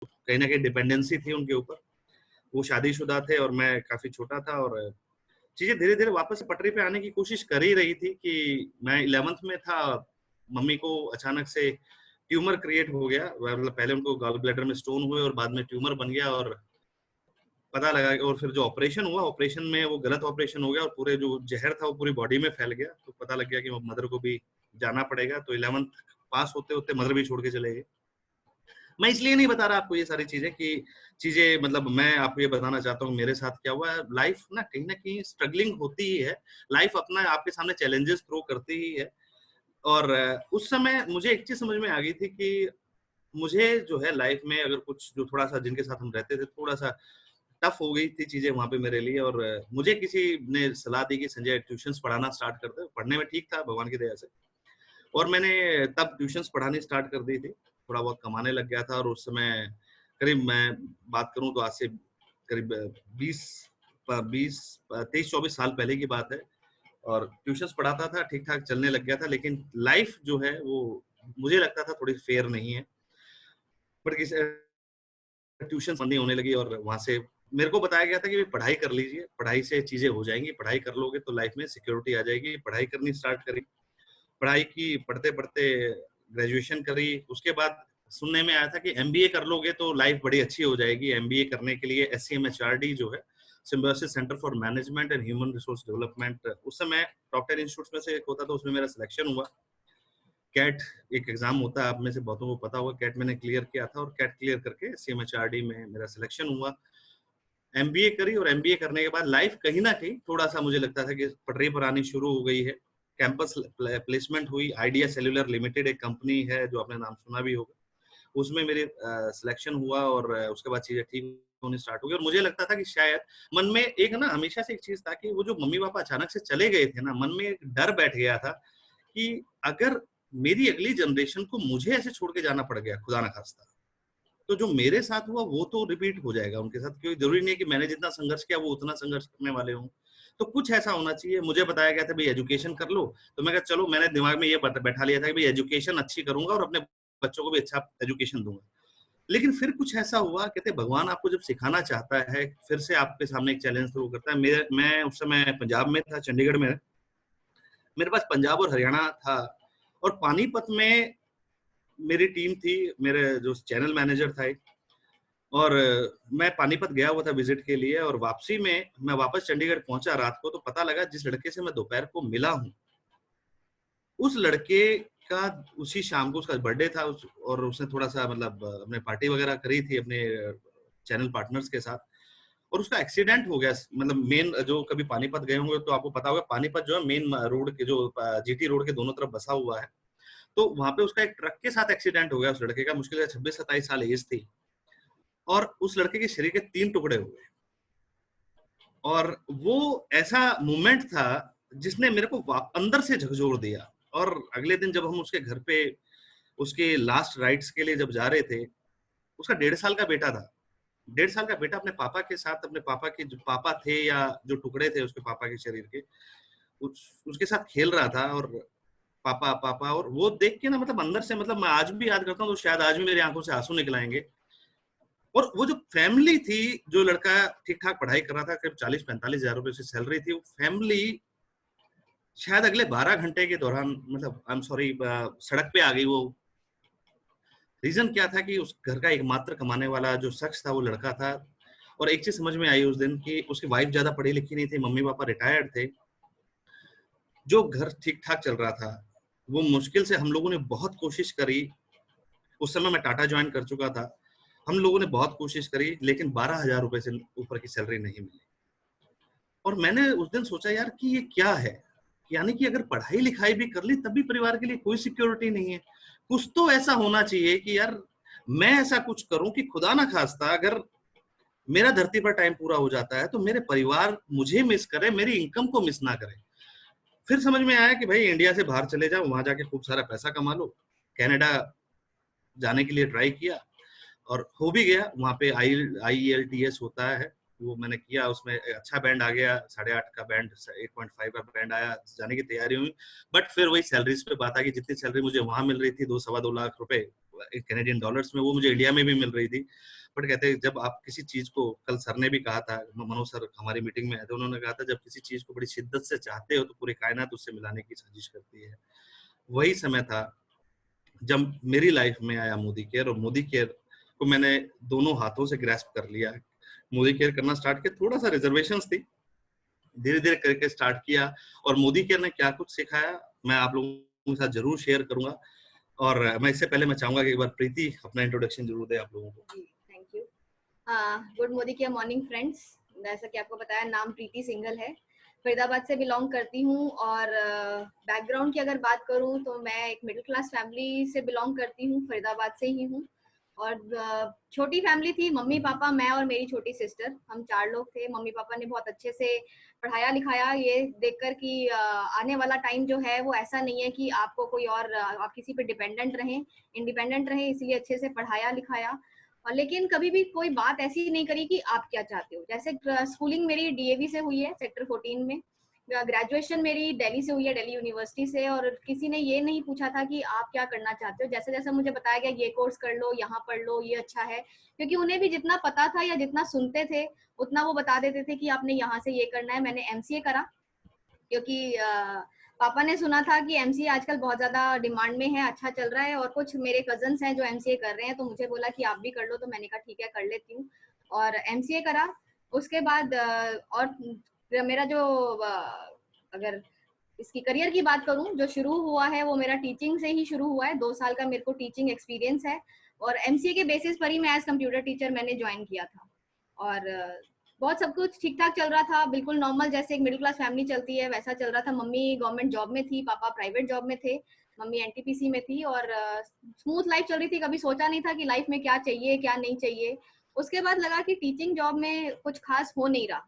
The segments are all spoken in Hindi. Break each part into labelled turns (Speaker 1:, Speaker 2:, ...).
Speaker 1: कहीं ना कहीं डिपेंडेंसी थी उनके ऊपर। वो शादीशुदा थे और मैं काफी छोटा था, और चीजें धीरे धीरे वापस पटरी पे आने की कोशिश कर ही रही थी कि मैं 11th में था। मम्मी को अचानक से ट्यूमर क्रिएट हो गया, मतलब पहले उनको गॉल ब्लैडर में स्टोन हुए और बाद में ट्यूमर बन गया, और पता लगा, और फिर जो ऑपरेशन हुआ, ऑपरेशन में वो गलत ऑपरेशन हो गया और पूरे जो जहर था वो पूरी बॉडी में फैल गया। तो पता लग गया कि मदर को भी जाना पड़ेगा। तो 11th पास होते होते मदर भी छोड़ के चले गए। मैं इसलिए नहीं बता रहा आपको ये सारी चीजें कि चीजें, मतलब मैं आपको ये बताना चाहता हूँ मेरे साथ क्या हुआ है। लाइफ ना कहीं स्ट्रगलिंग होती ही है। लाइफ अपना आपके सामने चैलेंजेस थ्रो करती ही है। और उस समय मुझे एक चीज समझ में आ गई थी कि मुझे जो है लाइफ में अगर कुछ जो थोड़ा सा जिनके साथ हम रहते थे थोड़ा सा टफ हो गई थी चीजें वहां पे मेरे लिए। और मुझे किसी ने सलाह दी कि संजय ट्यूशंस पढ़ाना स्टार्ट कर दे। पढ़ने में ठीक था भगवान की दया से, और मैंने तब ट्यूशंस पढ़ानी स्टार्ट कर दी थी। थोड़ा बहुत कमाने लग गया था, और उस समय करीब मैं बात करूं तो आज से करीब 20 20 23-24 साल पहले की बात है। और ट्यूशंस पढ़ाता था, ठीक ठाक चलने लग गया था, लेकिन लाइफ जो है वो मुझे लगता था थोड़ी फेयर नहीं है। बट ट्यूशन बंदी होने लगी, और वहां से मेरे को बताया गया था कि पढ़ाई कर लीजिए, पढ़ाई से चीजें हो जाएंगी, पढ़ाई कर लोगे तो लाइफ में सिक्योरिटी आ जाएगी। पढ़ाई करनी स्टार्ट करी, पढ़ाई की, पढ़ते पढ़ते ग्रेजुएशन करी। उसके बाद सुनने में आया था कि एमबीए कर लोगे तो लाइफ बड़ी अच्छी हो जाएगी। एमबीए करने के लिए एससीएमएचआरडी जो है, symbiosis centre for management and human resource development, उस समय टॉप 10 इंस्टीट्यूट्स में से एक होता था, उसमें मेरा सिलेक्शन हुआ। कैट एक एग्जाम होता है, आप में से बहुतों को पता होगा। कैट मैंने क्लियर किया था, और कैट क्लियर करके सीएमएचआरडी में मेरा सिलेक्शन हुआ। एमबीए करी, और एमबीए करने के बाद लाइफ कहीं ना कहीं थोड़ा सा मुझे लगता था कि पटरी पर आनी शुरू हो गई है। कैंपस प्लेसमेंट हुई। आइडिया सेल्युलर लिमिटेड एक कंपनी है जो आपने नाम सुना भी होगा, उसमें मेरे सिलेक्शन हुआ, और उसके बाद चीजें ठीक होनी स्टार्ट हो गई। और मुझे लगता था कि शायद मन में एक ना हमेशा से एक चीज था कि वो जो मम्मी पापा अचानक से चले गए थे ना, मन में एक डर बैठ गया था कि अगर मेरी अगली जनरेशन को मुझे ऐसे छोड़ के जाना पड़ गया, खुदा ना खास्ता, तो जो मेरे साथ हुआ वो तो रिपीट हो जाएगा उनके साथ। क्योंकि जरूरी नहीं है कि मैंने जितना संघर्ष किया वो उतना संघर्ष करने वाले हों। तो कुछ ऐसा होना चाहिए। मुझे बताया गया था भाई एजुकेशन कर लो, तो मैं कहा चलो, मैंने दिमाग में ये बैठा लिया था कि भाई एजुकेशन अच्छी करूंगा और अपने बच्चों को भी अच्छा एजुकेशन दूंगा। लेकिन फिर कुछ ऐसा हुआ, कहते भगवान आपको जब सिखाना चाहता है, फिर से आपके सामने एक चैलेंज थ्रो करता है। मैं उस समय पंजाब में था, चंडीगढ़ में। मेरे पास पंजाब और हरियाणा था, और पानीपत में मेरी टीम थी, मेरे जो चैनल मैनेजर था एक, और मैं पानीपत गया हुआ था विजिट के लिए। और वापसी में मैं वापस चंडीगढ़ पहुंचा रात को, तो पता लगा जिस लड़के से मैं दोपहर को मिला हूँ, उस लड़के का उसी शाम को उसका बर्थडे था, और उसने थोड़ा सा मतलब अपने पार्टी वगैरह करी थी अपने चैनल पार्टनर्स के साथ, और उसका एक्सीडेंट हो गया। मतलब मेन जो कभी पानीपत गए होंगे तो आपको पता होगा, पानीपत जो है मेन रोड के, जो जीटी रोड के दोनों तरफ बसा हुआ है। तो वहां पे उसका एक ट्रक के साथ एक्सीडेंट हो गया उस लड़के का। मुश्किल से 26-27 साल एज थी, और उस लड़के के शरीर के 3 टुकड़े हुए। और वो ऐसा मोमेंट था जिसने मेरे को अंदर से झकझोर दिया। और अगले दिन जब हम उसके घर पे उसके लास्ट राइट्स के लिए जब जा रहे थे, उसका 1.5 साल का बेटा था। 1.5 साल का बेटा अपने पापा के साथ, अपने पापा के जो पापा थे या जो टुकड़े थे उसके पापा के शरीर के, उसके साथ खेल रहा था। और पापा पापा, और वो देख के ना, मतलब अंदर से, मतलब मैं आज भी याद करता हूँ तो शायद आज भी मेरी आंखों से आंसू निकल आएंगे। और वो जो फैमिली थी, जो लड़का ठीक ठाक पढ़ाई कर रहा था, करीब 40-45 हजार रुपए उसकी सैलरी थी, वो फैमिली शायद अगले 12 घंटे के दौरान, मतलब आई एम सॉरी, सड़क पे आ गई वो। रीजन क्या था कि उस घर का एकमात्र कमाने वाला जो शख्स था वो लड़का था। और एक चीज समझ में आई उस दिन कि उसकी वाइफ ज्यादा पढ़ी लिखी नहीं थी, मम्मी पापा रिटायर्ड थे। जो घर ठीक ठाक चल रहा था, वो मुश्किल से हम लोगों ने बहुत कोशिश करी। उस समय मैं टाटा ज्वाइन कर चुका था। हम लोगों ने बहुत कोशिश करी, लेकिन 12 हजार रुपए से ऊपर की सैलरी नहीं मिली। और मैंने उस दिन सोचा यार कि ये क्या है, यानी कि अगर पढ़ाई लिखाई भी कर ली तब भी परिवार के लिए कोई सिक्योरिटी नहीं है। कुछ तो ऐसा होना चाहिए कि यार मैं ऐसा कुछ करूं कि खुदा ना खास्ता अगर मेरा धरती पर टाइम पूरा हो जाता है तो मेरे परिवार मुझे मिस करे, मेरी इनकम को मिस ना करे। फिर समझ में आया कि भाई इंडिया से बाहर चले जाओ, वहां जाके खूब सारा पैसा कमा लो। कनाडा जाने के लिए ट्राई किया, और हो भी गया। वहाँ पे IELTS होता है, वो मैंने किया, उसमें अच्छा बैंड आ गया, 8.5 का बैंड, 8.5 का बैंड आया, जाने की तैयारी हुई। बट फिर वही सैलरीज पे बात आ गई, जितनी सैलरी मुझे वहां मिल रही थी 2-2.25 लाख रुपए, कैनेडियन डॉलर्स में, वो मुझे इंडिया में भी मिल रही थी। बट कहते हैं जब आप किसी चीज को, कल सर ने भी कहा था, मनोज सर हमारी मीटिंग में आए थे, उन्होंने कहा था जब किसी चीज को बड़ी शिद्दत से चाहते हो तो पूरी कायनात उससे मिलाने की साजिश करती है। वही समय था जब मेरी लाइफ में आया मोदी केयर, और मोदी केयर को मैंने दोनों हाथों से ग्रैस्प कर लिया। मोदी केयर करना स्टार्ट किया, थोड़ा सा रिजर्वेशंस थी, धीरे धीरे करके स्टार्ट किया, और मोदी केयर ने क्या कुछ सिखाया मैं आप लोगों के साथ जरूर शेयर करूंगा। और मैं इससे पहले मैं चाहूंगा कि एक बार प्रीति अपना इंट्रोडक्शन जरूर दे आप लोगों को।
Speaker 2: Thank you. Good Modi care morning friends. जैसा कि आपको बताया, नाम प्रीति सिंघल है, फरीदाबाद से बिलोंग करती हूँ। और बैकग्राउंड की अगर बात करूँ तो मैं एक मिडिल क्लास फैमिली से बिलोंग करती हूँ, फरीदाबाद से ही हूँ। और छोटी फैमिली थी, मम्मी पापा, मैं और मेरी छोटी सिस्टर, हम 4 लोग थे। मम्मी पापा ने बहुत अच्छे से पढ़ाया लिखाया, ये देखकर कि आने वाला टाइम जो है वो ऐसा नहीं है कि आपको कोई और आप किसी पे डिपेंडेंट रहें, इंडिपेंडेंट रहें, इसलिए अच्छे से पढ़ाया लिखाया। और लेकिन कभी भी कोई बात ऐसी नहीं करी कि आप क्या चाहते हो। जैसे स्कूलिंग मेरी डीएवी से हुई है, सेक्टर 14 में। ग्रेजुएशन मेरी दिल्ली से हुई है, दिल्ली यूनिवर्सिटी से। और किसी ने ये नहीं पूछा था कि आप क्या करना चाहते हो। जैसे जैसे मुझे बताया गया ये कोर्स कर लो, यहाँ पढ़ लो, ये अच्छा है, क्योंकि उन्हें भी जितना पता था या जितना सुनते थे उतना वो बता देते थे कि आपने यहाँ से ये करना है। मैंने एमसीए करा, क्योंकि पापा ने सुना था कि एमसीए आजकल बहुत ज्यादा डिमांड में है, अच्छा चल रहा है। और कुछ मेरे कजन्स हैं जो एमसीए कर रहे हैं, तो मुझे बोला कि आप भी कर लो, तो मैंने कहा ठीक है, कर लेती हूँ, और एमसीए करा। उसके बाद और मेरा जो अगर इसकी करियर की बात करूं, जो शुरू हुआ है वो मेरा टीचिंग से ही शुरू हुआ है। 2 साल का मेरे को टीचिंग एक्सपीरियंस है, और एमसीए के बेसिस पर ही मैं एज कंप्यूटर टीचर मैंने ज्वाइन किया था। और बहुत सब कुछ ठीक ठाक चल रहा था, बिल्कुल नॉर्मल, जैसे एक मिडिल क्लास फैमिली चलती है वैसा चल रहा था। मम्मी गवर्नमेंट जॉब में थी, पापा प्राइवेट जॉब में थे। मम्मी एनटीपीसी में थी, और स्मूथ लाइफ चल रही थी। कभी सोचा नहीं था कि लाइफ में क्या चाहिए क्या नहीं चाहिए। उसके बाद लगा कि टीचिंग जॉब में कुछ खास हो नहीं रहा,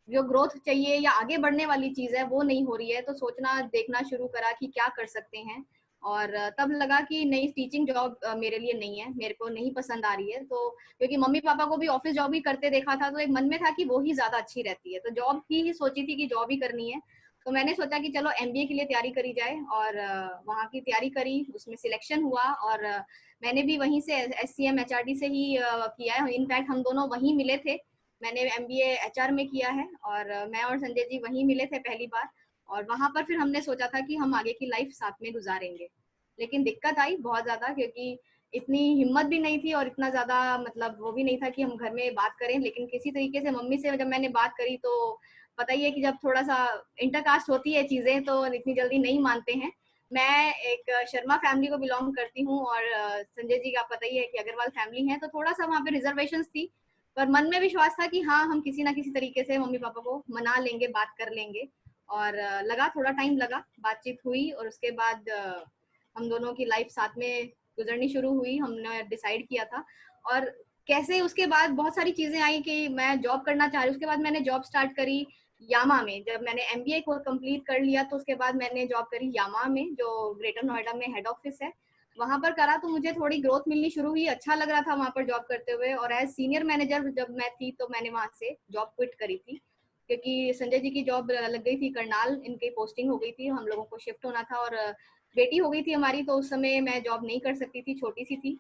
Speaker 2: जो ग्रोथ चाहिए या आगे बढ़ने वाली चीज है वो नहीं हो रही है। तो सोचना देखना शुरू करा कि क्या कर सकते हैं। और तब लगा कि नहीं, टीचिंग जॉब मेरे लिए नहीं है, मेरे को नहीं पसंद आ रही है। तो क्योंकि मम्मी पापा को भी ऑफिस जॉब ही करते देखा था, तो एक मन में था कि वो ही ज्यादा अच्छी रहती है, तो जॉब ही सोची थी कि जॉब ही करनी है। तो मैंने सोचा कि चलो एमबीए के लिए तैयारी करी जाए, और वहाँ की तैयारी करी, उसमें सिलेक्शन हुआ। और मैंने भी वहीं से एससीएम एचआरडी से ही किया है। इनफैक्ट हम दोनों वहीं मिले थे, मैंने एमबीए एचआर में किया है, और मैं और संजय जी वहीं मिले थे पहली बार। और वहां पर फिर हमने सोचा था कि हम आगे की लाइफ साथ में गुजारेंगे। लेकिन दिक्कत आई बहुत ज्यादा, क्योंकि इतनी हिम्मत भी नहीं थी और इतना ज्यादा मतलब वो भी नहीं था कि हम घर में बात करें। लेकिन किसी तरीके से मम्मी से जब मैंने बात करी, तो पता ही है कि जब थोड़ा सा इंटरकास्ट होती है चीजें तो इतनी जल्दी नहीं मानते हैं। मैं एक शर्मा फैमिली को बिलोंग करती हूँ, और संजय जी का पता ही है कि अग्रवाल फैमिली है, तो थोड़ा सा वहाँ पे रिजर्वेशंस थी। पर मन में विश्वास था कि हाँ, हम किसी ना किसी तरीके से मम्मी पापा को मना लेंगे, बात कर लेंगे। और लगा, थोड़ा टाइम लगा, बातचीत हुई, और उसके बाद हम दोनों की लाइफ साथ में गुजरनी शुरू हुई, हमने डिसाइड किया था। और कैसे उसके बाद बहुत सारी चीजें आई कि मैं जॉब करना चाह रही हूँ। उसके बाद मैंने जॉब स्टार्ट करी यामा में। जब मैंने एमबीए को कंप्लीट कर लिया, तो उसके बाद मैंने जॉब करी यामा में, जो ग्रेटर नोएडा में हेड ऑफिस है, वहां पर करा। तो मुझे थोड़ी ग्रोथ मिलनी शुरू हुई, अच्छा लग रहा था वहां पर जॉब करते हुए। और एज सीनियर मैनेजर जब मैं थी, तो मैंने वहां से जॉब क्विट करी थी, क्योंकि संजय जी की जॉब लग गई थी करनाल, इनकी पोस्टिंग हो गई थी, हम लोगों को शिफ्ट होना था। और बेटी हो गई थी हमारी, तो उस समय मैं जॉब नहीं कर सकती थी, छोटी सी थी।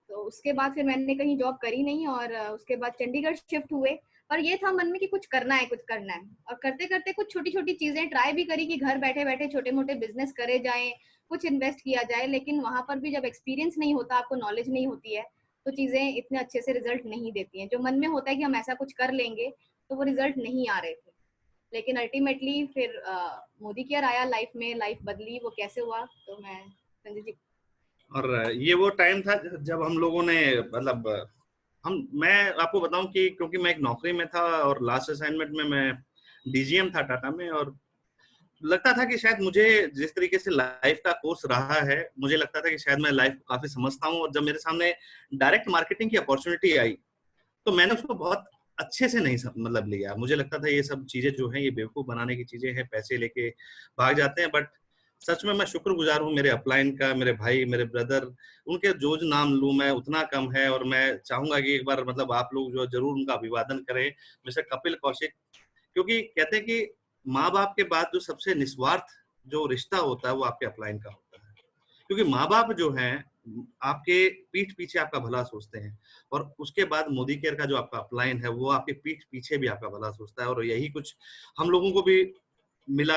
Speaker 2: तो उसके बाद फिर मैंने कहीं जॉब करी नहीं, और उसके बाद चंडीगढ़ शिफ्ट हुए। पर ये था मन में कि कुछ करना है, कुछ करना है। और करते करते कुछ छोटी छोटी चीजें ट्राई भी करी कि घर बैठे बैठे छोटे मोटे बिजनेस करे जाएं, कुछ इन्वेस्ट किया जाए। लेकिन वहां पर भी जब एक्सपीरियंस नहीं होता, आपको नॉलेज नहीं होती है, तो चीजें इतने अच्छे से रिजल्ट नहीं देती हैं। जो मन में होता है कि हम ऐसा कुछ कर लेंगे, तो वो रिजल्ट नहीं आ रहे थे। लेकिन अल्टीमेटली फिर मोदी केयर आया लाइफ में, लाइफ बदली। वो कैसे हुआ, तो मैं संजय जी।
Speaker 1: और ये वो टाइम था जब हम लोगों ने मतलब मैं आपको बताऊं कि क्योंकि मैं एक नौकरी में था और लास्ट असाइनमेंट में मैं डीजीएम था टाटा में, और लगता था कि शायद मुझे जिस तरीके से लाइफ का कोर्स रहा है, मुझे लगता था कि शायद मैं लाइफ को काफी समझता हूँ। और जब मेरे सामने डायरेक्ट मार्केटिंग की अपॉर्चुनिटी आई, तो मैंने उसको बहुत अच्छे से नहीं मतलब लिया। मुझे लगता था ये सब चीजें जो है ये बेवकूफ बनाने की चीजें हैं, पैसे लेके भाग जाते हैं। बट सच में मैं शुक्रगुजार हूँ मेरे अपलाइन का, मेरे भाई, मेरे ब्रदर, उनके जो नाम लूं मैं उतना कम है। और मैं चाहूंगा कि एक बार मतलब आप लोग जो जरूर उनका अभिवादन करें, मिस्टर कपिल कौशिक। क्योंकि कहते हैं कि माँ बाप के बाद जो सबसे निस्वार्थ जो रिश्ता होता है वो आपके अपलाइन का होता है। क्योंकि माँ बाप जो हैं आपके पीठ पीछे आपका भला सोचते हैं, और उसके बाद मोदी केयर का जो आपका अपलाइन है वो आपके पीठ पीछे भी आपका भला सोचता है। और यही कुछ हम लोगों को भी मिला।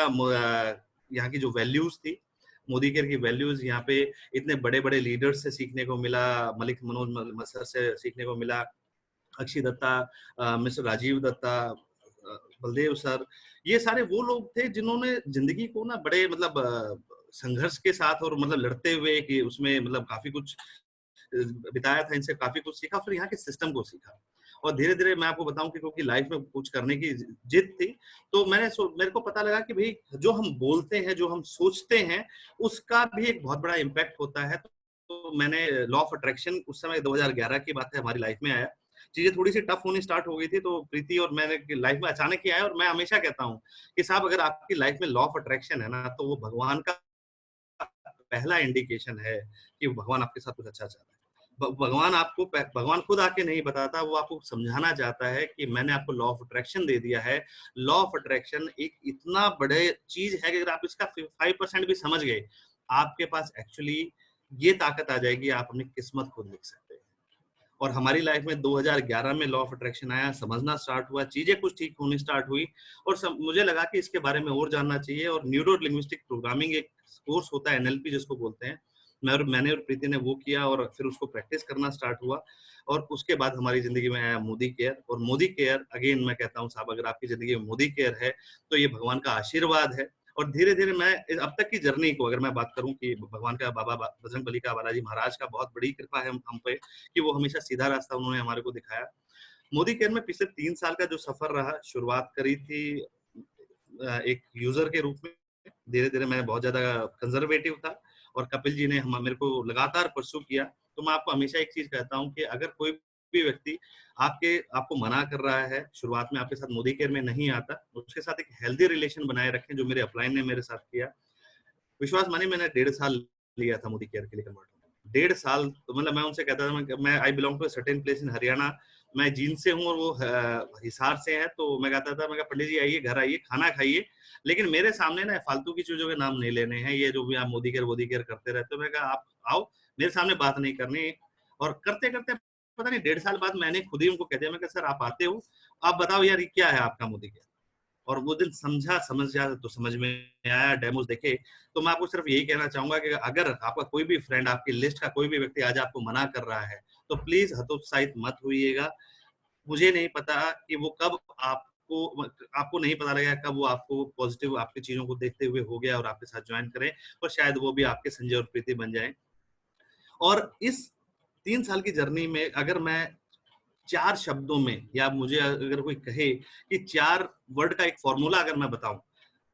Speaker 1: यहाँ की जो वैल्यूज थी, मोदी केयर की वैल्यूज, यहाँ पे इतने बड़े बड़े लीडर्स से सीखने को मिला, मलिक मनोज सर से सीखने को मिला, अक्षय दत्ता, मिस्टर राजीव दत्ता, बलदेव सर, ये सारे वो लोग थे जिन्होंने जिंदगी को ना बड़े मतलब संघर्ष के साथ और मतलब लड़ते हुए कि उसमें मतलब काफी कुछ बिताया था, इनसे काफी कुछ सीखा, फिर यहाँ के सिस्टम को सीखा। और धीरे धीरे मैं आपको बताऊं कि क्योंकि लाइफ में कुछ करने की जिद थी, तो मेरे को पता लगा कि भाई जो हम बोलते हैं, जो हम सोचते हैं, उसका भी एक बहुत बड़ा इम्पैक्ट होता है। तो मैंने लॉ ऑफ अट्रैक्शन, उस समय 2011 की बात है, हमारी लाइफ में आया। चीजें थोड़ी सी टफ होनी स्टार्ट हो गई थी, तो प्रीति और मैंने लाइफ में अचानक ही आया। और मैं हमेशा कहता हूँ कि साहब अगर आपकी लाइफ में लॉ ऑफ अट्रैक्शन है ना, तो वो भगवान का पहला इंडिकेशन है कि भगवान आपके साथ कुछ अच्छा चाहता है। भगवान खुद आके नहीं बताता, वो आपको समझाना चाहता है कि मैंने आपको लॉ ऑफ अट्रैक्शन दे दिया है। लॉ ऑफ अट्रैक्शन एक इतना बड़े चीज है कि अगर आप इसका 5% भी समझ गए, आपके पास एक्चुअली ये ताकत आ जाएगी, आप अपनी किस्मत खुद लिख सकते हैं। और हमारी लाइफ में 2011 में लॉ ऑफ अट्रैक्शन आया, समझना स्टार्ट हुआ, चीजें कुछ ठीक होनी स्टार्ट हुई, और मुझे लगा कि इसके बारे में और जानना चाहिए। और न्यूरो लिंग्विस्टिक प्रोग्रामिंग एक कोर्स होता है, एनएलपी जिसको बोलते हैं, मैंने और प्रीति ने वो किया, और फिर उसको प्रैक्टिस करना स्टार्ट हुआ। और उसके बाद हमारी जिंदगी में आया मोदी केयर। और मोदी केयर, अगेन मैं कहता हूँ साहब, अगर आपकी जिंदगी में मोदी केयर है तो ये भगवान का आशीर्वाद है। और धीरे धीरे मैं अब तक की जर्नी को अगर मैं बात करूं कि भगवान का, बाबा बजरंगबली का, बालाजी महाराज का बहुत बड़ी कृपा है हम पे कि वो हमेशा सीधा रास्ता उन्होंने हमारे को दिखाया। मोदी केयर में पिछले 3 साल का जो सफर रहा, शुरुआत करी थी एक यूजर के रूप में। धीरे धीरे मैं बहुत ज्यादा कंजर्वेटिव था, और कपिल जी ने मेरे को लगातार परसू किया। तो मैं आपको हमेशा एक चीज कहता हूँ कि अगर कोई भी व्यक्ति आपको मना कर रहा है, शुरुआत में आपके साथ मोदी केयर में नहीं आता, उसके साथ एक हेल्दी रिलेशन बनाए रखें, जो मेरे अपलाइन ने मेरे साथ किया। विश्वास मानिए, मैंने 1.5 साल लिया था मोदी केयर के लिए कन्वर्ट होने। 1.5 साल तो मतलब मैं उनसे कहता था, मैं I belong to certain place in Haryana, मैं जींद से हूँ और वो हिसार से है। तो मैं कहता था, मैं कहा पंडित जी आइए, घर आइए, खाना खाइए, लेकिन मेरे सामने ना फालतू की चीजों के नाम नहीं लेने हैं, ये जो भी आप मोदी केयर करते रहते हो। मैं कहा आप आओ, मेरे सामने बात नहीं करनी। और करते करते पता नहीं 1.5 साल बाद मैंने खुद ही उनको कह दिया, मैं कहा सर आप आते हो, आप बताओ यार ये क्या है आपका मोदी केयर। और वो दिन समझ गया तो समझ में आया, डेमोस देखे। तो मैं आपको सिर्फ यही कहना चाहूंगा कि अगर आपका कोई भी फ्रेंड, आपकी लिस्ट का कोई भी व्यक्ति आज आपको मना कर रहा है, तो प्लीज हतोत्साहित मत होइएगा। मुझे नहीं पता कि वो कब आपको नहीं पता लगेगा कब वो आपको पॉजिटिव आपकी चीजों को देखते हुए हो गया और आपके साथ ज्वाइन करें, और शायद वो भी आपके संजय और प्रीति बन जाए। और इस 3 साल की जर्नी में अगर मैं 4 शब्दों में, या मुझे अगर कोई कहे कि 4 वर्ड का एक फॉर्मूला अगर मैं बताऊं,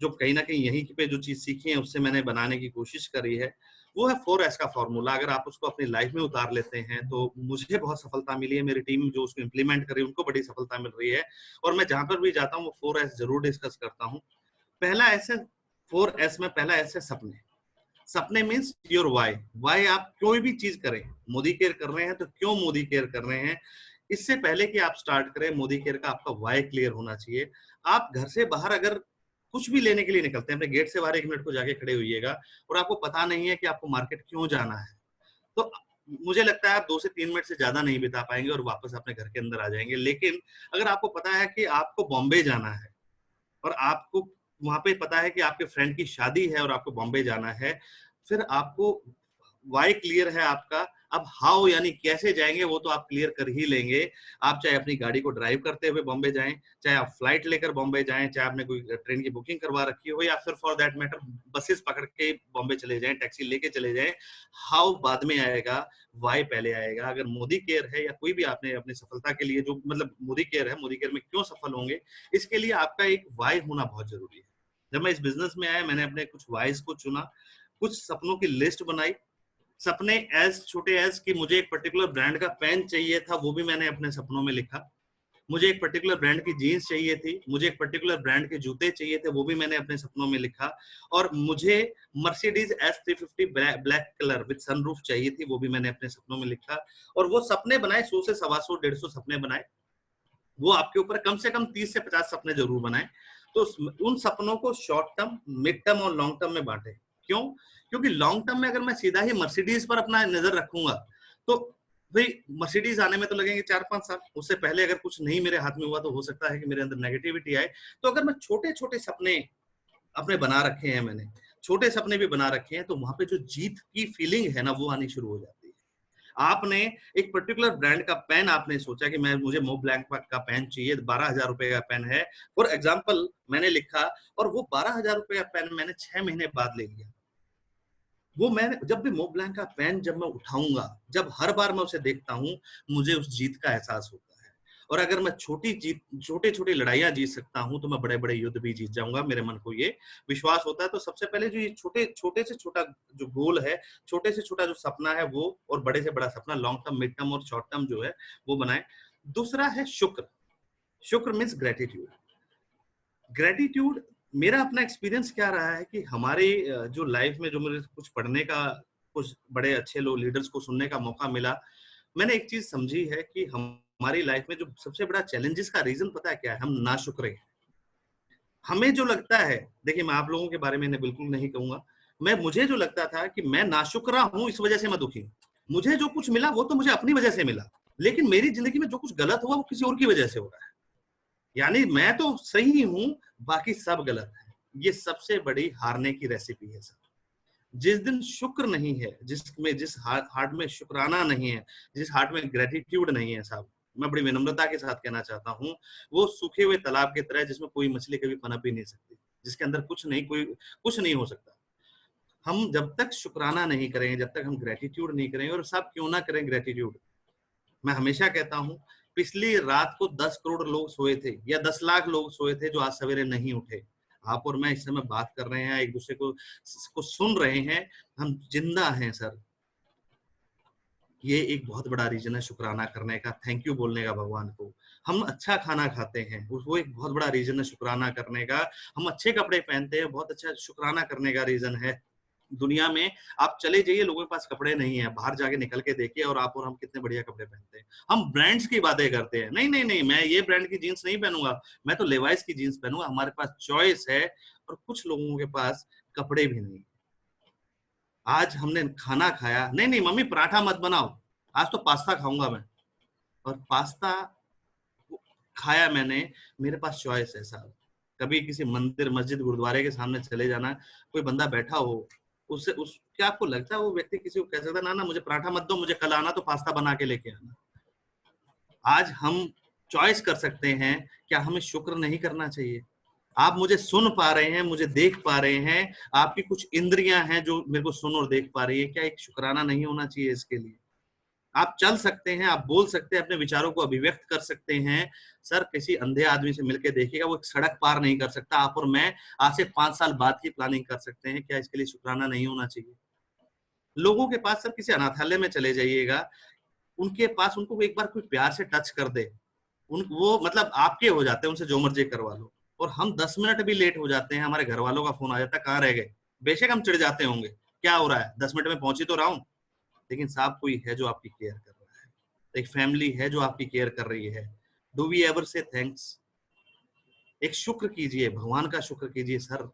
Speaker 1: जो कहीं ना कहीं यहीं पे जो चीज सीखी है उससे मैंने बनाने की कोशिश करी है, वो है 4S का फॉर्मूला। अगर आप उसको अपनी लाइफ में उतार लेते हैं तो मुझे बहुत सफलता मिली है, मेरी टीम जो उसको इम्प्लीमेंट कर रही है उनको बड़ी सफलता मिल रही है। और मैं जहां पर भी जाता हूँ वो 4S जरूर डिस्कस करता हूँ। पहला ऐसे 4S में पहला ऐसे सपने। सपने मीन्स योर वाई आप कोई भी चीज करें, मोदी केयर कर रहे हैं तो क्यों मोदी केयर कर रहे हैं, इससे पहले कि आप स्टार्ट करें मोदी केयर का आपका वाई क्लियर होना चाहिए। आप घर से बाहर अगर कुछ भी लेने के लिए निकलते हैं, अपने गेट से बाहर 1 मिनट को जाके खड़े होइएगा, और आपको पता नहीं है कि आपको मार्केट क्यों जाना है, तो मुझे लगता है आप 2 से 3 मिनट से ज्यादा नहीं बिता पाएंगे और वापस अपने घर के अंदर आ जाएंगे। लेकिन अगर आपको पता है कि आपको बॉम्बे जाना है, और आपको वहां पे पता है कि आपके फ्रेंड की शादी है और आपको बॉम्बे जाना है, फिर आपको वाई क्लियर है आपका। अब हाउ यानी कैसे जाएंगे वो तो आप क्लियर कर ही लेंगे। आप चाहे अपनी गाड़ी को ड्राइव करते हुए बॉम्बे जाएं, चाहे आप फ्लाइट लेकर बॉम्बे जाएं, चाहे आपने कोई ट्रेन की बुकिंग करवा रखी हो, या फिर फॉर दैट मैटर बसेस पकड़ के बॉम्बे चले जाएं, टैक्सी लेके चले जाएं, हाउ बाद में आएगा, वाई पहले आएगा। अगर मोदी केयर है या कोई भी आपने अपनी सफलता के लिए जो मतलब मोदी केयर है, मोदी केयर में क्यों सफल होंगे, इसके लिए आपका एक वाई होना बहुत जरूरी है। जब मैं इस बिजनेस में आया, मैंने अपने कुछ वाइज को चुना, कुछ सपनों की लिस्ट बनाई। सपने एज छोटे एज कि मुझे एक पर्टिकुलर ब्रांड का पेन चाहिए था, वो भी मैंने अपने सपनों में लिखा। मुझे एक पर्टिकुलर ब्रांड की जीन्स चाहिए थी, मुझे एक पर्टिकुलर ब्रांड के जूते चाहिए थे, वो भी मैंने अपने सपनों में लिखा। और मुझे Mercedes S350 black colour with sunroof चाहिए थी, वो भी मैंने अपने सपनों में लिखा। और वो सपने बनाए, 100 से 125 150 सपने बनाए। वो आपके ऊपर कम से कम 30 से 50 सपने जरूर बनाए। तो उन सपनों को शॉर्ट टर्म, मिड टर्म और लॉन्ग टर्म में बांटे। क्यों? क्योंकि लॉन्ग टर्म में अगर मैं सीधा ही मर्सिडीज पर अपना नजर रखूंगा तो भाई मर्सिडीज आने में तो लगेंगे 4-5 साल। उससे पहले अगर कुछ नहीं मेरे हाथ में हुआ तो हो सकता है कि मेरे अंदर नेगेटिविटी आए। तो अगर मैं छोटे छोटे सपने अपने बना रखे हैं, मैंने छोटे सपने भी बना रखे हैं, तो वहां पे जो जीत की फीलिंग है ना, वो आनी शुरू हो जाती है। आपने एक पर्टिकुलर ब्रांड का पेन आपने सोचा कि मैं मुझे मो ब्लैंक का पेन चाहिए, 12,000 रुपए का पेन है फॉर एग्जाम्पल, मैंने लिखा और वो 12,000 रुपए का पेन मैंने 6 महीने बाद ले लिया। वो मैंने जब भी मो ब्लैंक का पेन जब मैं उठाऊंगा, जब हर बार मैं उसे देखता हूं, मुझे उस जीत का एहसास होता है। और अगर मैं छोटी छोटी लड़ाइयां जीत सकता हूं तो मैं बड़े बड़े युद्ध भी जीत जाऊंगा, मेरे मन को ये विश्वास होता है। तो सबसे पहले जो ये छोटे छोटे से छोटा जो गोल है, छोटे से छोटा जो सपना है वो, और बड़े से बड़ा सपना, लॉन्ग टर्म, मिड टर्म और शॉर्ट टर्म जो है वो बनाए। दूसरा है शुक्र। शुक्र मीन्स ग्रेटिट्यूड। ग्रेटिट्यूड, मेरा अपना एक्सपीरियंस क्या रहा है कि हमारे जो लाइफ में जो मुझे कुछ पढ़ने का, कुछ बड़े अच्छे लोग लीडर्स को सुनने का मौका मिला, मैंने एक चीज समझी है कि हमारी लाइफ में जो सबसे बड़ा चैलेंजेस का रीजन पता है क्या है? हम नाशुक्र हैं। हमें जो लगता है, देखिए मैं आप लोगों के बारे में बिल्कुल नहीं कहूंगा, मुझे जो लगता था कि मैं नाशुक्रा हूं, इस वजह से मैं दुखी हूं। मुझे जो कुछ मिला वो तो मुझे अपनी वजह से मिला, लेकिन मेरी जिंदगी में जो कुछ गलत हुआ वो किसी और की वजह से हो रहा है। यानी मैं तो सही हूं, बाकी सब गलत है। ये सबसे बड़ी हारने की रेसिपी है सर। जिस दिन शुक्र नहीं है, जिस हार्ट में शुक्राना नहीं है, जिस हार्ट में ग्रेटिट्यूड नहीं है साहब, मैं बड़ी विनम्रता के साथ कहना चाहता हूँ, वो सूखे हुए तालाब की तरह है जिसमें कोई मछली कभी पनप भी नहीं सकती, जिसके अंदर कुछ नहीं हो सकता। हम जब तक शुक्राना नहीं करेंगे, जब तक हम ग्रेटिट्यूड नहीं करेंगे, और साहब क्यों ना करें ग्रेटिट्यूड, मैं हमेशा कहता हूं, पिछली रात को 10 करोड़ लोग सोए थे या 10 लाख लोग सोए थे जो आज सवेरे नहीं उठे। आप और मैं इस समय बात कर रहे हैं, एक दूसरे को सुन रहे हैं, हम जिंदा हैं सर। ये एक बहुत बड़ा रीजन है शुक्राना करने का, थैंक यू बोलने का भगवान को। हम अच्छा खाना खाते हैं, वो एक बहुत बड़ा रीजन है शुक्राना करने का। हम अच्छे कपड़े पहनते हैं, बहुत अच्छा शुक्राना करने का रीजन है। दुनिया में आप चले जाइए, लोगों के पास कपड़े नहीं है, बाहर जाके निकल के देखिए और आप और हम कितने बढ़िया कपड़े पहनते हैं। हम ब्रांड्स की बातें करते हैं, नहीं नहीं नहीं, मैं ये ब्रांड की जीन्स नहीं पहनूंगा, मैं तो लेवाइस की जीन्स पहनूंगा। हमारे पास चॉइस है, और कुछ लोगों के पास कपड़े भी नहीं। आज हमने खाना खाया, नहीं नहीं मम्मी पराठा मत बनाओ, आज तो पास्ता खाऊंगा मैं, और पास्ता खाया मैंने, मेरे पास चॉइस है साहब। कभी किसी मंदिर, मस्जिद, गुरुद्वारे के सामने चले जाना, कोई बंदा बैठा हो, उससे उस क्या आपको लगता है वो व्यक्ति किसी को कह सकता है ना ना मुझे पराठा मत दो, मुझे कल आना तो पास्ता बना के लेके आना? आज हम चॉइस कर सकते हैं, क्या हमें शुक्र नहीं करना चाहिए? आप मुझे सुन पा रहे हैं, मुझे देख पा रहे हैं, आपकी कुछ इंद्रियां हैं जो मेरे को सुन और देख पा रही है, क्या एक शुक्राना नहीं होना चाहिए इसके लिए? आप चल सकते हैं, आप बोल सकते हैं, अपने विचारों को अभिव्यक्त कर सकते हैं। सर किसी अंधे आदमी से मिलकर देखिएगा, वो एक सड़क पार नहीं कर सकता। आप और मैं आज से 5 साल बाद की प्लानिंग कर सकते हैं, क्या इसके लिए शुक्राना नहीं होना चाहिए? लोगों के पास, सर किसी अनाथालय में चले जाइएगा, उनके पास उनको एक बार कोई प्यार से टच कर दे, वो मतलब आपके हो जाते हैं, उनसे जो मर्जी करवा लो। और हम 10 मिनट भी लेट हो जाते हैं, हमारे घर वालों का फोन आ जाता है, कहाँ रह गए? बेशक हम चिढ़ जाते होंगे, क्या हो रहा है, 10 मिनट में पहुंच ही तो रहा हूँ। लेकिन साहब कोई है जो आपकी केयर कर रहा है, एक फैमिली है जो आपकी केयर कर रही है। Do we ever say thanks? एक शुक्र कीजिए, भगवान का शुक्र कीजिए सर।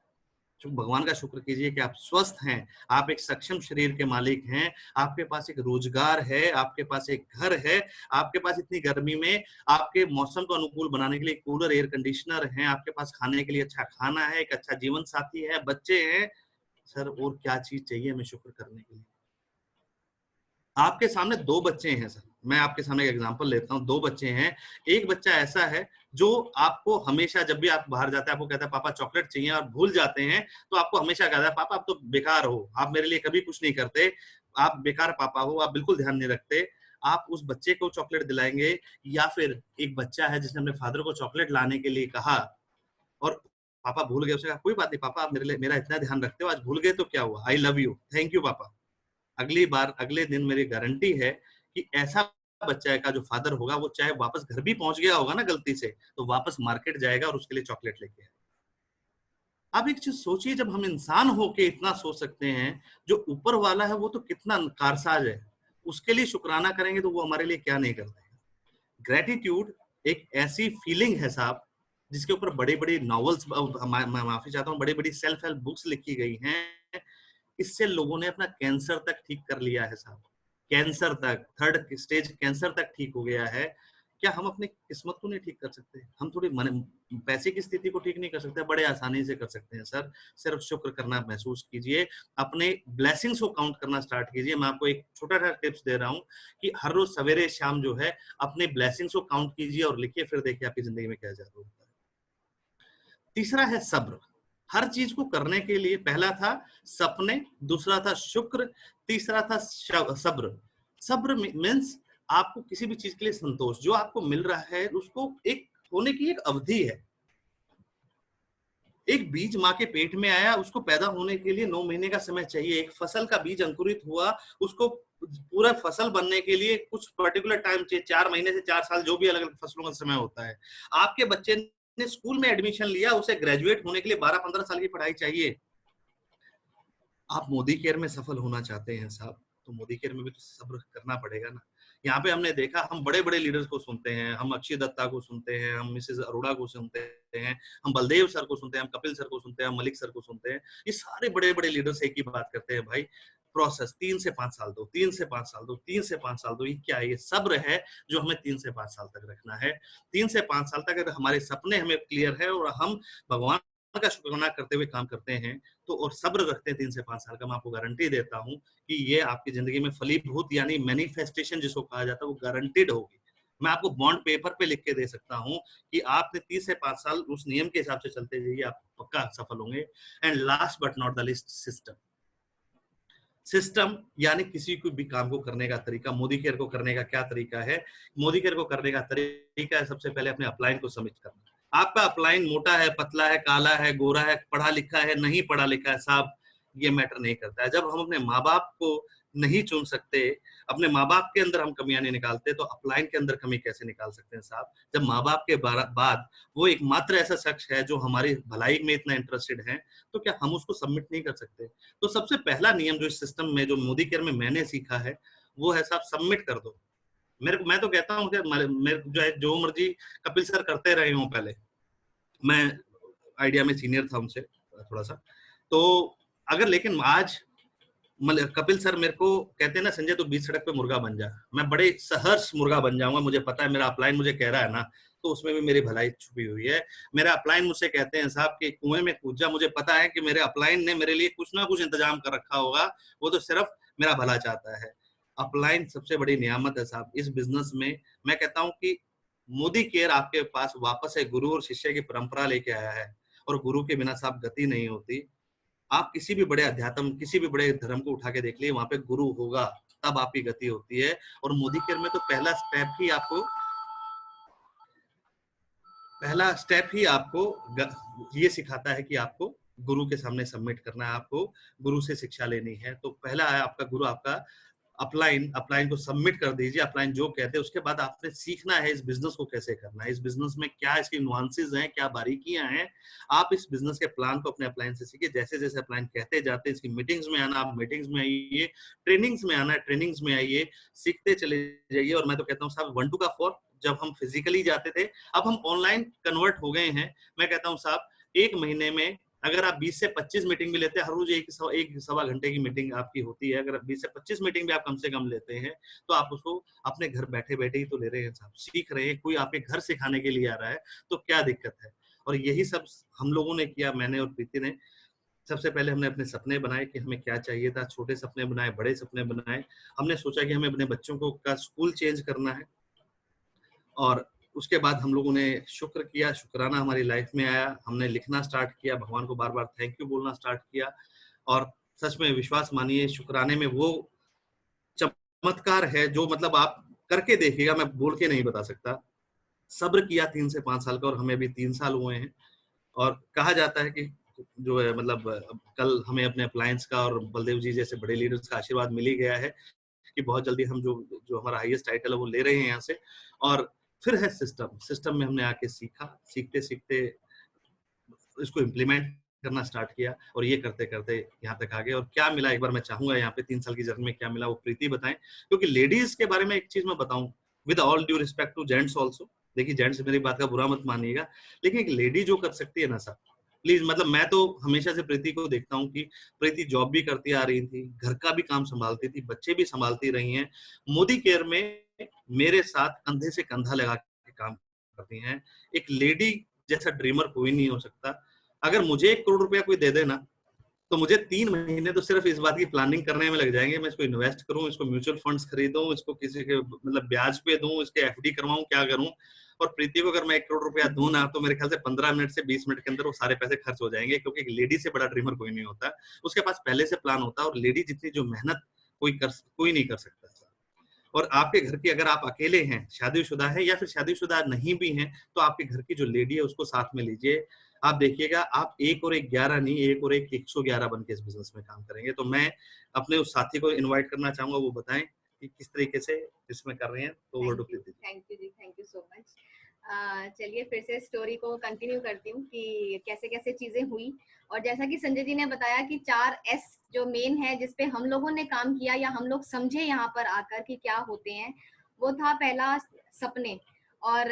Speaker 1: भगवान का शुक्र कीजिए कि आप स्वस्थ हैं, आप एक सक्षम शरीर के मालिक हैं, आपके पास एक रोजगार है, आपके पास एक घर है, आपके पास इतनी गर्मी में आपके मौसम को अनुकूल बनाने के लिए कूलर, एयर कंडीशनर है, आपके पास खाने के लिए अच्छा खाना है, एक अच्छा जीवन साथी है, बच्चे हैं। सर और क्या चीज चाहिए हमें शुक्र करने के लिए? आपके सामने 2 बच्चे हैं सर, मैं आपके सामने एक एग्जांपल लेता हूँ। 2 बच्चे हैं, एक बच्चा ऐसा है जो आपको हमेशा, जब भी आप बाहर जाते हैं, आपको कहता है पापा चॉकलेट चाहिए, और भूल जाते हैं तो आपको हमेशा कहता है पापा आप तो बेकार हो, आप मेरे लिए कभी कुछ नहीं करते, आप बेकार पापा हो, आप बिल्कुल ध्यान नहीं रखते। आप उस बच्चे को चॉकलेट दिलाएंगे, या फिर एक बच्चा है जिसने अपने फादर को चॉकलेट लाने के लिए कहा और पापा भूल गए, उसने कहा कोई बात नहीं पापा, आप मेरे लिए मेरा इतना ध्यान रखते हो, आज भूल गए तो क्या हुआ, I love you, thank you पापा। अगली बार, अगले दिन मेरी गारंटी है कि ऐसा बच्चा का जो फादर होगा, वो चाहे वापस घर भी पहुंच गया होगा ना गलती से, तो वापस मार्केट जाएगा और उसके लिए चॉकलेट लेके आएगा। आप एक चीज सोचिए, जब हम इंसान होके इतना सोच सकते हैं, जो ऊपर वाला है वो तो कितना कारसाज है, उसके लिए शुक्राना करेंगे तो वो हमारे लिए क्या नहीं करते। ग्रेटिट्यूड एक ऐसी फीलिंग है साहब, जिसके ऊपर बड़ी बड़ी नॉवेल्स, मैं माफी चाहता हूँ, बड़ी बड़ी सेल्फ हेल्प बुक्स लिखी गई हैं, इससे लोगों ने अपना कैंसर तक ठीक कर लिया है साहब, कैंसर तक, 3rd स्टेज कैंसर तक ठीक हो गया है। क्या हम अपनी किस्मत को नहीं ठीक कर सकते? हम थोड़ी पैसे की स्थिति को ठीक नहीं कर सकते? बड़े आसानी से कर सकते हैं सर। सिर्फ शुक्र करना महसूस कीजिए, अपने ब्लेसिंग्स को काउंट करना स्टार्ट कीजिए। मैं आपको एक छोटा सा टिप्स दे रहा हूँ कि हर रोज सवेरे शाम जो है अपने ब्लेसिंग्स को काउंट कीजिए और लिखिए, फिर देखिए आपकी जिंदगी में क्या जादू होता है। तीसरा है सब्र। हर चीज को करने के लिए पहला था सपने, दूसरा था शुक्र, तीसरा था सब्र। सब्र मीन्स आपको किसी भी चीज के लिए संतोष, जो आपको मिल रहा है उसको एक होने की एक अवधि है। एक बीज माँ के पेट में आया, उसको पैदा होने के लिए 9 महीने का समय चाहिए। एक फसल का बीज अंकुरित हुआ, उसको पूरा फसल बनने के लिए कुछ पर्टिकुलर टाइम चाहिए, 4 महीने से 4 साल, जो भी अलग अलग फसलों का समय होता है। आपके बच्चे ने स्कूल में एडमिशन लिया, उसे ग्रेजुएट होने के लिए 12-15 साल की पढ़ाई चाहिए। आप मोदी केयर में सफल होना चाहते हैं साहब, तो मोदी केयर में भी तो सब्र करना पड़ेगा ना। यहाँ पे हमने देखा, हम बड़े बड़े लीडर्स को सुनते हैं, हम अक्षय दत्ता को सुनते हैं, हम मिसेस अरोड़ा को सुनते हैं, हम बलदेव सर को सुनते हैं, हम कपिल सर को सुनते हैं, हम मलिक सर को सुनते हैं। ये सारे बड़े बड़े लीडर्स एक ही बात करते हैं, भाई प्रोसेस 3 से 5 साल दो, 3 से 5 साल दो, 3 से 5 साल दो। ये क्या है? ये सब्र है जो हमें 3 से 5 साल तक रखना है। 3 से 5 साल तक अगर हमारे सपने हमें क्लियर है और हम भगवान का शुक्राना करते हुए काम करते हैं तो, और सब्र रखते हैं 3 से 5 साल का, मैं आपको गारंटी देता हूं कि ये आपकी जिंदगी में फलीभूत यानी मैनिफेस्टेशन जिसको कहा जाता है वो गारंटीड होगी। मैं आपको बॉन्ड पेपर पे लिख के दे सकता हूं कि आपने 30 से 5 साल उस नियम के हिसाब से चलते जाइए, आप पक्का सफल होंगे। And last but not the list, system. System यानी किसी को भी काम को करने का तरीका। मोदी केयर को करने का क्या तरीका है? मोदी केयर को करने का तरीका है सबसे पहले अपने अपलाइन को सबमिट करना। आपका अपलाइन मोटा है, पतला है, काला है, गोरा है, पढ़ा लिखा है, नहीं पढ़ा लिखा है, साहब ये मैटर नहीं करता है। जब हम अपने माँ बाप को नहीं चुन सकते, अपने माँ बाप के अंदर हम कमियां नहीं निकालते, तो अपलाइन के अंदर कमी कैसे निकाल सकते हैं साहब? जब माँ बाप के बाद वो एकमात्र ऐसा शख्स है जो हमारी भलाई में इतना इंटरेस्टेड है, तो क्या हम उसको सबमिट नहीं कर सकते? तो सबसे पहला नियम जो इस सिस्टम में, जो मोदी केयर में मैंने सीखा है, वो है साहब सबमिट कर दो। मैं तो कहता हूँ कि मेरे जो है, जो मर्जी कपिल सर करते रहे हों, पहले मैं आइडिया में सीनियर था उनसे थोड़ा सा, तो अगर लेकिन आज कपिल सर मेरे को कहते हैं ना, संजय तो बीच सड़क पे मुर्गा बन जा, मैं बड़े सहर्ष मुर्गा बन जाऊंगा। मुझे पता है मेरा अपलाइन मुझे कह रहा है ना, तो उसमें भी मेरी भलाई छुपी हुई है। मेरा अपलाइन मुझसे कहते हैं साहब कि कुएं में कूद जा, मुझे पता है कि मेरे अपलाइन ने मेरे लिए कुछ ना कुछ इंतजाम कर रखा होगा, वो तो सिर्फ मेरा भला चाहता है। अपलाइन सबसे बड़ी नियामत है साहब इस बिजनेस में। मैं कहता हूँ कि मोदी केयर आपके पास वापस है गुरु और शिष्य की परंपरा लेके आया है, और गुरु के बिना साहब गति नहीं होती। आप किसी भी बड़े अध्यात्म, किसी भी बड़े धर्म को उठा के देख लिए, वहां पे गुरु होगा तब आपकी गति होती है। और मोदी केयर में तो पहला स्टेप ही आपको ये सिखाता है कि आपको गुरु के सामने सबमिट करना है, आपको गुरु से शिक्षा लेनी है। तो पहला है आपका गुरु, आपका अपलाइन को सबमिट कर दीजिए। अपलाइन जो कहते हैं, उसके बाद आपने सीखना है इस बिजनेस को कैसे करना है, इस बिजनेस में क्या इसकी नुआंसेस हैं, क्या बारीकियां हैं। आप इस बिजनेस के प्लान को अपने अपलाइन से सीखिए। जैसे जैसे अपलाइन कहते जाते हैं, इसकी मीटिंग्स में आना, आप मीटिंग्स में आइए, ट्रेनिंग्स में आना है, ट्रेनिंग्स में आइए, सीखते चले जाइए। और मैं तो कहता हूँ साहब 1 2 का 4, जब हम फिजिकली जाते थे, अब हम ऑनलाइन कन्वर्ट हो गए हैं। मैं कहता हूँ साहब 1 महीने में अगर आप 20 से 25 मीटिंग भी लेते हैं, हर रोज 1-1.25 घंटे की मीटिंग आपकी होती है, अगर 20 से 25 मीटिंग भी आप कम से कम लेते हैं, तो आप उसको अपने घर बैठे बैठे ही तो ले रहे हैं साहब, सीख रहे हैं। कोई आपके घर सिखाने के लिए आ रहा है, तो क्या दिक्कत है? और यही सब हम लोगों ने किया, मैंने और प्रीति ने। सबसे पहले हमने अपने सपने बनाए कि हमें क्या चाहिए था, छोटे सपने बनाए, बड़े सपने बनाए। हमने सोचा कि हमें अपने बच्चों को का स्कूल चेंज करना है, और उसके बाद हम लोगों ने शुक्र किया, शुक्राना हमारी लाइफ में आया। हमने लिखना स्टार्ट किया, भगवान को बार बार थैंक यू बोलना स्टार्ट किया। और सच में विश्वास मानिए, शुक्राने में वो चमत्कार है जो मतलब आप करके देखिएगा, मैं बोल के नहीं बता सकता। सब्र किया 3 से 5 साल का, और हमें भी 3 साल हुए हैं। और कहा जाता है कि जो है मतलब कल हमें अपने अप्लायंस का और बलदेव जी जैसे बड़े लीडर्स का आशीर्वाद मिल ही गया है कि बहुत जल्दी हम जो हमारा हाईएस्ट टाइटल है वो ले रहे हैं यहाँ से। और फिर है सिस्टम में हमने आके सीखा, सीखते सीखते इसको इम्प्लीमेंट करना स्टार्ट किया, और ये करते करते यहाँ तक आ गए। और क्या मिला, एक बार मैं चाहूंगा यहाँ पे 3 साल की जर्नी में क्या मिला वो प्रीति बताएं। क्योंकि लेडीज के बारे में एक चीज मैं बताऊं, with all due respect to gents also, देखिए जेंट्स मेरी बात का बुरा मत मानिएगा, लेकिन एक लेडी जो कर सकती है ना साहब, प्लीज, मतलब मैं तो हमेशा से प्रीति को देखता हूँ कि प्रीति जॉब भी करती आ रही थी, घर का भी काम संभालती थी, बच्चे भी संभालती रही हैं, मोदी केयर में मेरे साथ कंधे से कंधा लगा के काम करती हैं। एक लेडी जैसा ड्रीमर कोई नहीं हो सकता। अगर मुझे 1 करोड़ रुपया कोई दे देना, तो मुझे 3 महीने तो सिर्फ इस बात की प्लानिंग करने में लग जाएंगे, मैं इसको इन्वेस्ट करूं, इसको म्यूचुअल फंड्स खरीदूं, इसको किसी के मतलब ब्याज पे दूं, इसके एफडी करवाऊं, क्या करूं। और प्रीति को अगर मैं 1 करोड़ रुपया दूं ना, तो मेरे ख्याल से 15 मिनट से 20 मिनट के अंदर वो सारे पैसे खर्च हो जाएंगे, क्योंकि एक लेडी से बड़ा ड्रीमर कोई नहीं होता। उसके पास पहले से प्लान होता है, और लेडी जितनी जो मेहनत कोई नहीं कर सकता। और आपके घर की, अगर आप अकेले हैं, शादीशुदा है या फिर शादीशुदा नहीं भी हैं, तो आपके घर की जो लेडी है उसको साथ में लीजिए। आप देखिएगा, आप 1 और 1 11 नहीं, 1 और 1 111 बन के इस बिजनेस में काम करेंगे। तो मैं अपने उस साथी को इनवाइट करना चाहूंगा, वो बताएं कि किस तरीके से इसमें कर रहे हैं। तो over to Preeti.
Speaker 2: Thank you ji, thank you so much. चलिए फिर से स्टोरी को कंटिन्यू करती हूँ कि कैसे कैसे चीजें हुई। और जैसा कि संजय जी ने बताया कि 4 S जो मेन है जिसपे हम लोगों ने काम किया या हम लोग समझे यहाँ पर आकर कि क्या होते हैं, वो था पहला सपने। और